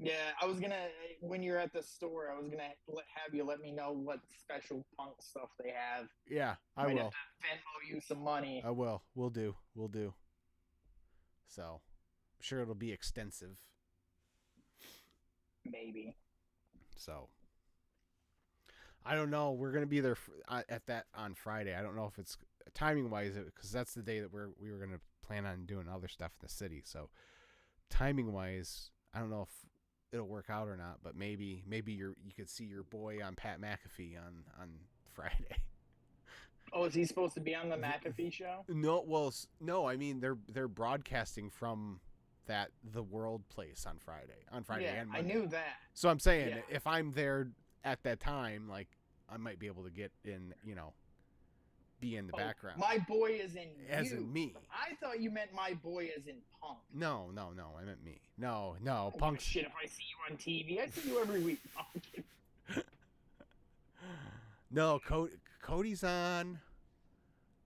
Yeah, I was going to, when you're at the store, I was going to have you let me know what special Punk stuff they have. Yeah, I will. Have to Venmo you some money. I will. We'll do. So, I'm sure it'll be extensive. Maybe. So, I don't know. We're going to be there at that on Friday. I don't know if it's timing-wise, because that's the day that we were going to plan on doing other stuff in the city. So, timing-wise, I don't know if it'll work out or not, but maybe you could see your boy on Pat McAfee on Friday. Oh, is he supposed to be on the McAfee show? No. I mean, they're broadcasting from the World place on Friday yeah, and Monday. I knew that. So I'm saying if I'm there at that time, like I might be able to get in, you know, be in the background. My boy is in as you. in me. I thought you meant my boy as in Punk. No, I meant me. No, Punk's shit. If I see you on TV, I see you every week. No, Cody's on.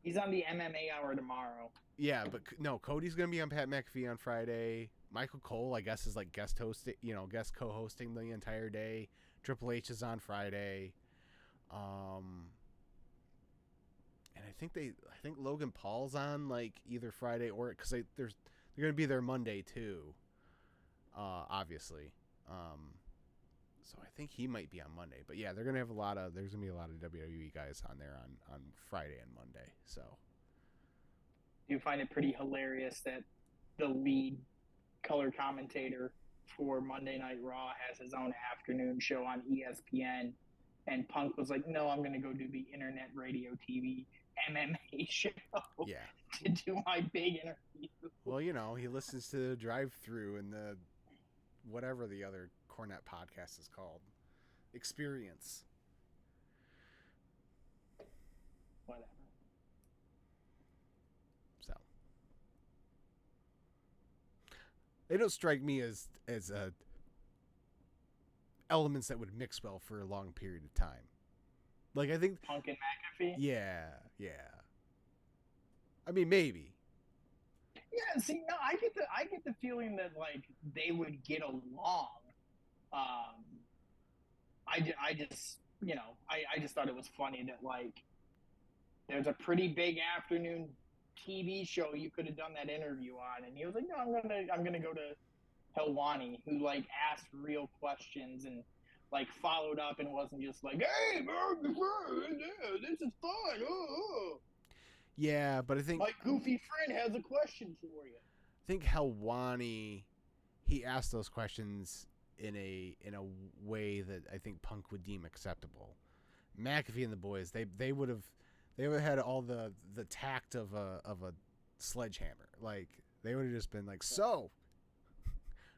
He's on the MMA Hour tomorrow. Yeah, but no, Cody's gonna be on Pat McAfee on Friday. Michael Cole, I guess, is like guest co-hosting the entire day. Triple H is on Friday. And I think Logan Paul's on like either Friday or because they're gonna be there Monday too. Obviously. So I think he might be on Monday, but yeah, there's gonna be a lot of WWE guys on there on Friday and Monday. So. Do you find it pretty hilarious that the lead color commentator for Monday Night Raw has his own afternoon show on ESPN, and Punk was like, "No, I'm going to go do the internet radio TV MMA show to do my big interview." Well, he listens to the Drive-Thru and the whatever the other Cornette podcast is called, Experience. Whatever. So they don't strike me as elements that would mix well for a long period of time. Like I think Punk and McAfee. Yeah. I mean, maybe. Yeah. See, no, I get the feeling that like they would get along. I just thought it was funny that like there's a pretty big afternoon TV show you could have done that interview on, and he was like, "No, I'm gonna go to Helwani," who like asked real questions and like followed up and wasn't just like, "Hey, this is fun." Oh. Yeah, but I think my goofy friend has a question for you. I think Helwani, he asked those questions in a way that I think Punk would deem acceptable. McAfee and the boys, they would have had all the tact of a sledgehammer. Like they would have just been like, "So,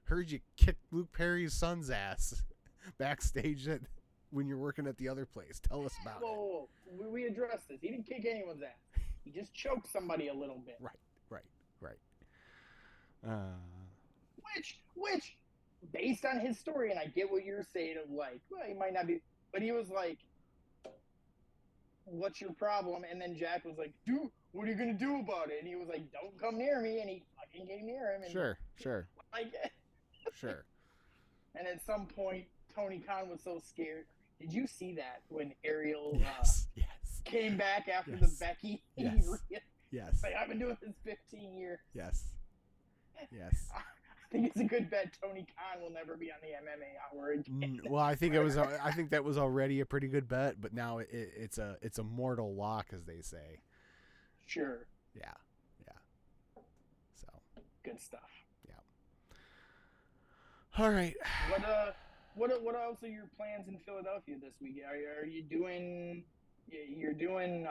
heard you kick Luke Perry's son's ass backstage when you're working at the other place. Tell us about it." Whoa. We addressed this. He didn't kick anyone's ass. He just choked somebody a little bit. Right. Which, based on his story, and I get what you're saying of like, well, he might not be, but he was like, "What's your problem?" And then Jack was like, "Dude, what are you gonna do about it?" And he was like, "Don't come near me." And he fucking came near him. And Sure. Like, Sure. And at some point, Tony Khan was so scared. Did you see that when Ariel yes. came back after the Becky? Yes. Yes. Like, I've been doing this 15 years. Yes. I think it's a good bet Tony Khan will never be on the MMA Hour again. Well, I think that was already a pretty good bet, but now it's a mortal lock, as they say. Sure. Yeah. So good stuff. Yeah. All right. What else are your plans in Philadelphia this week? Are you doing? You're doing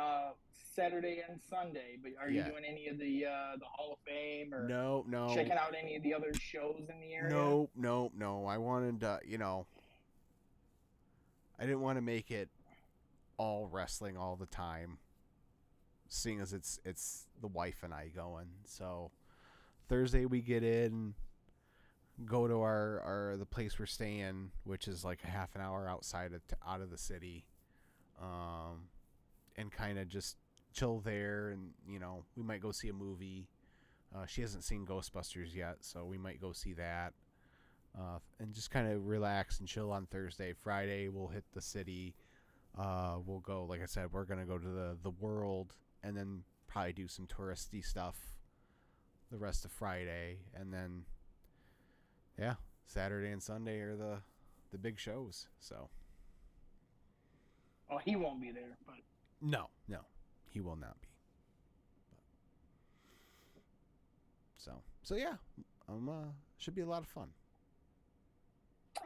Saturday and Sunday, but are you doing any of the Hall of Fame or no checking out any of the other shows in the area? No. I wanted I didn't want to make it all wrestling all the time, seeing as it's the wife and I going. So Thursday we get in, go to the place we're staying, which is like a half an hour out of the city, and kind of just chill there, and we might go see a movie. She hasn't seen Ghostbusters yet, so we might go see that, and just kind of relax and chill on Thursday. Friday we'll hit the city. We'll go, like I said, we're gonna go to the World, and then probably do some touristy stuff the rest of Friday, and then Saturday and Sunday are the big shows. So he won't be there, but no, he will not be. So yeah, should be a lot of fun.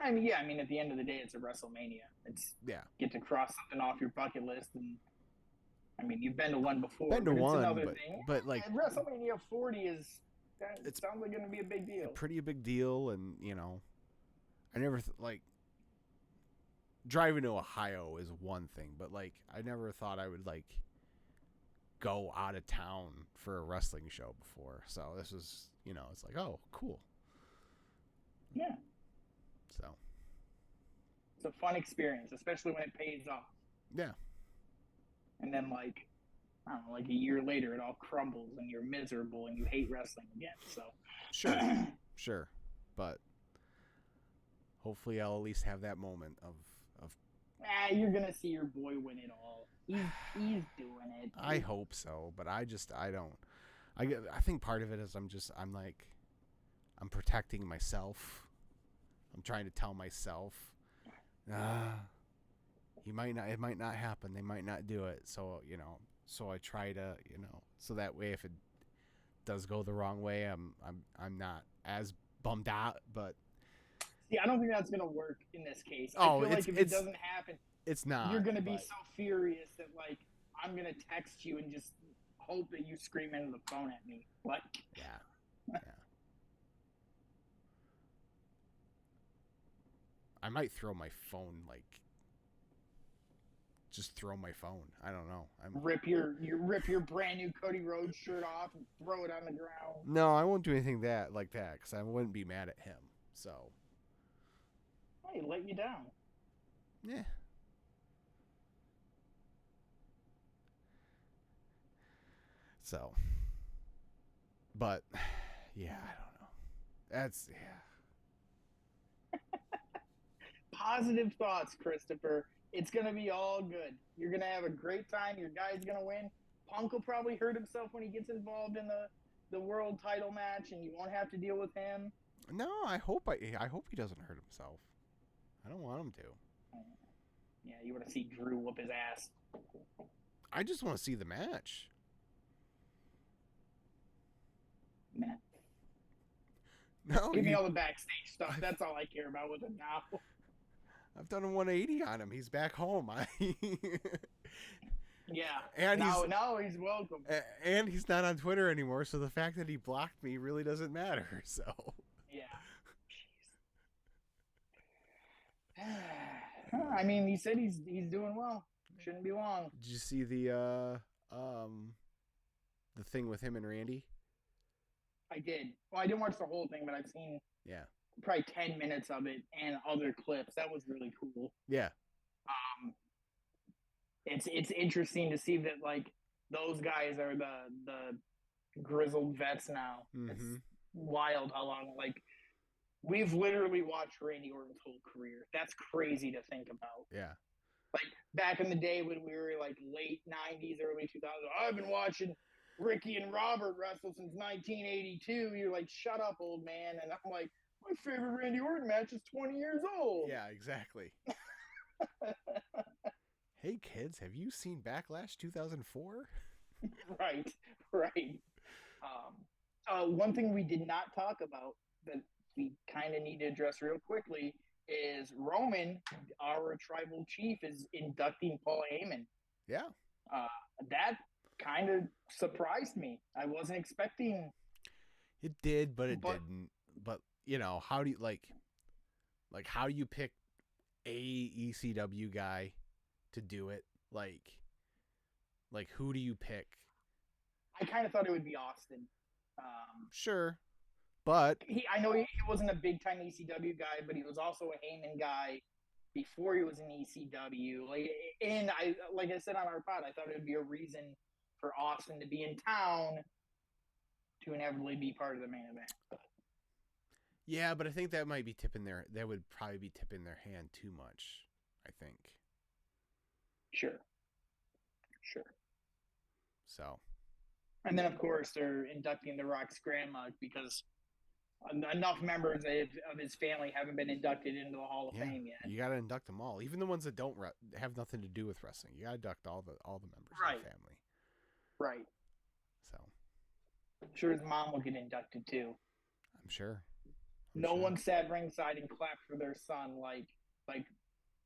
I mean, at the end of the day, it's a WrestleMania. It's get to cross something off your bucket list, and I mean, you've been to one before. Been to one, thing. But like WrestleMania 40 it sounds like going to be a big deal. A pretty big deal, and I never driving to Ohio is one thing, but like I never thought I would like go out of town for a wrestling show before. So this was, it's like, oh, cool. Yeah. So it's a fun experience, especially when it pays off. Yeah. And then, like, I don't know, like a year later, it all crumbles and you're miserable and you hate wrestling again. So Sure. But hopefully I'll at least have that moment of you're gonna see your boy win it all. He's doing it. I hope so, but I don't. I think part of it is I'm protecting myself. I'm trying to tell myself, it might not happen. They might not do it. So, so I try to, so that way if it does go the wrong way, I'm not as bummed out, but see, I don't think that's gonna work in this case. Oh, I feel like if it doesn't happen, it's not. You're gonna be so furious that, like, I'm gonna text you and just hope that you scream into the phone at me. Like, yeah. I might throw my phone, like, just throw my phone. I don't know. Rip your brand new Cody Rhodes shirt off and throw it on the ground. No, I won't do anything like that because I wouldn't be mad at him. So. He let you down. Yeah. So. But, yeah, I don't know. That's, yeah. Positive thoughts, Christopher. It's going to be all good. You're going to have a great time. Your guy's going to win. Punk will probably hurt himself when he gets involved in the world title match, and you won't have to deal with him. No, I hope he doesn't hurt himself. I don't want him to. Yeah, you want to see Drew whoop his ass. I just want to see the match. Matt. No, give me all the backstage stuff. That's all I care about with him now. I've done a 180 on him. He's back home. Yeah. And now he's welcome. And he's not on Twitter anymore, so the fact that he blocked me really doesn't matter. So. Yeah. I mean, he said he's doing well. Shouldn't be long. Did you see the thing with him and Randy? I did. Well, I didn't watch the whole thing, but I've seen probably 10 minutes of it and other clips. That was really cool. Yeah. It's interesting to see that, like, those guys are the grizzled vets now. Mm-hmm. It's wild how long, like, we've literally watched Randy Orton's whole career. That's crazy to think about. Yeah. Like, back in the day when we were, like, late 90s, early 2000s, I've been watching Ricky and Robert wrestle since 1982. You're like, shut up, old man. And I'm like, my favorite Randy Orton match is 20 years old. Yeah, exactly. Hey, kids, have you seen Backlash 2004? Right. One thing we did not talk about that we kind of need to address real quickly is Roman, our tribal chief, is inducting Paul Heyman. Yeah. That kind of surprised me. I wasn't expecting. It did, but it didn't. But, how do you how do you pick a ECW guy to do it? Like who do you pick? I kind of thought it would be Austin. Sure. But I know he wasn't a big time ECW guy, but he was also a Heyman guy before he was an ECW. Like I said on our pod, I thought it would be a reason for Austin to be in town to inevitably be part of the main event. Yeah, but I think that might be that would probably be tipping their hand too much, I think. Sure. So. And then, of course, they're inducting The Rock's grandma because enough members of his family haven't been inducted into the Hall of Fame yet. You got to induct them all, even the ones that don't have nothing to do with wrestling. You got to induct all the members of the family. Right. So. I'm sure his mom will get inducted too. I'm sure. No one sat ringside and clapped for their son like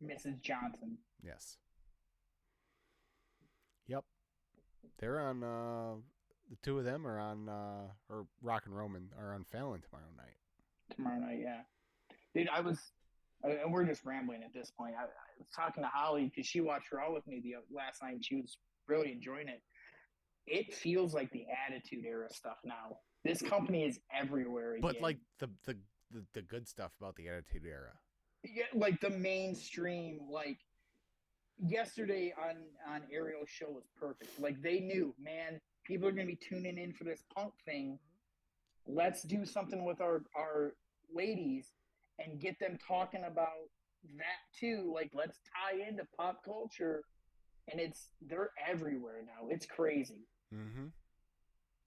Mrs. Johnson. Yes. Yep. They're on. The two of them are on, or Rock and Roman are on Fallon tomorrow night. Yeah. Dude, and we're just rambling at this point. I was talking to Holly because she watched Raw with me last night, and she was really enjoying it. it feels like the Attitude Era stuff now. This company is everywhere again. But like the good stuff about the Attitude Era. Yeah, like the mainstream, like yesterday on Ariel's show was perfect. Like they knew, man, people are gonna be tuning in for this Punk thing. Let's do something with our ladies and get them talking about that too. Like let's tie into pop culture, and they're everywhere now. It's crazy. Mm-hmm.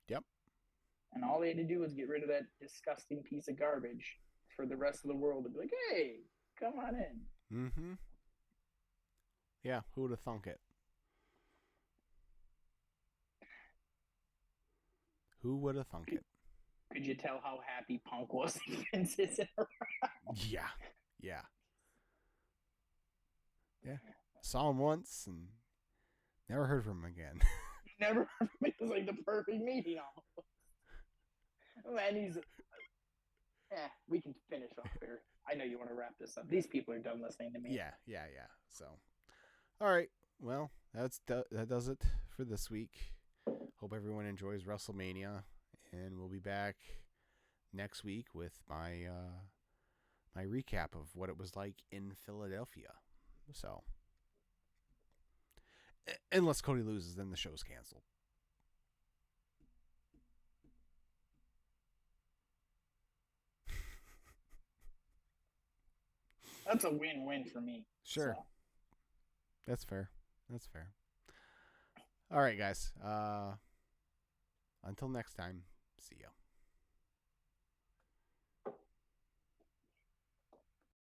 Yep. And all they had to do was get rid of that disgusting piece of garbage for the rest of the world to be like, hey, come on in. Mm-hmm. Yeah, who would have thunk it? Who would have thunk it? Could you tell how happy Punk was Vince isn't around? Yeah. Yeah. Yeah. Saw him once and never heard from him again. Never heard from him. It was like the perfect meeting almost. And he's we can finish off here. I know you want to wrap this up. These people are done listening to me. Yeah. So, all right. Well, that does it for this week. Hope everyone enjoys WrestleMania, and we'll be back next week with my my recap of what it was like in Philadelphia. So, unless Cody loses, then the show's canceled. That's a win-win for me. Sure. So. That's fair. All right, guys. Until next time, see ya.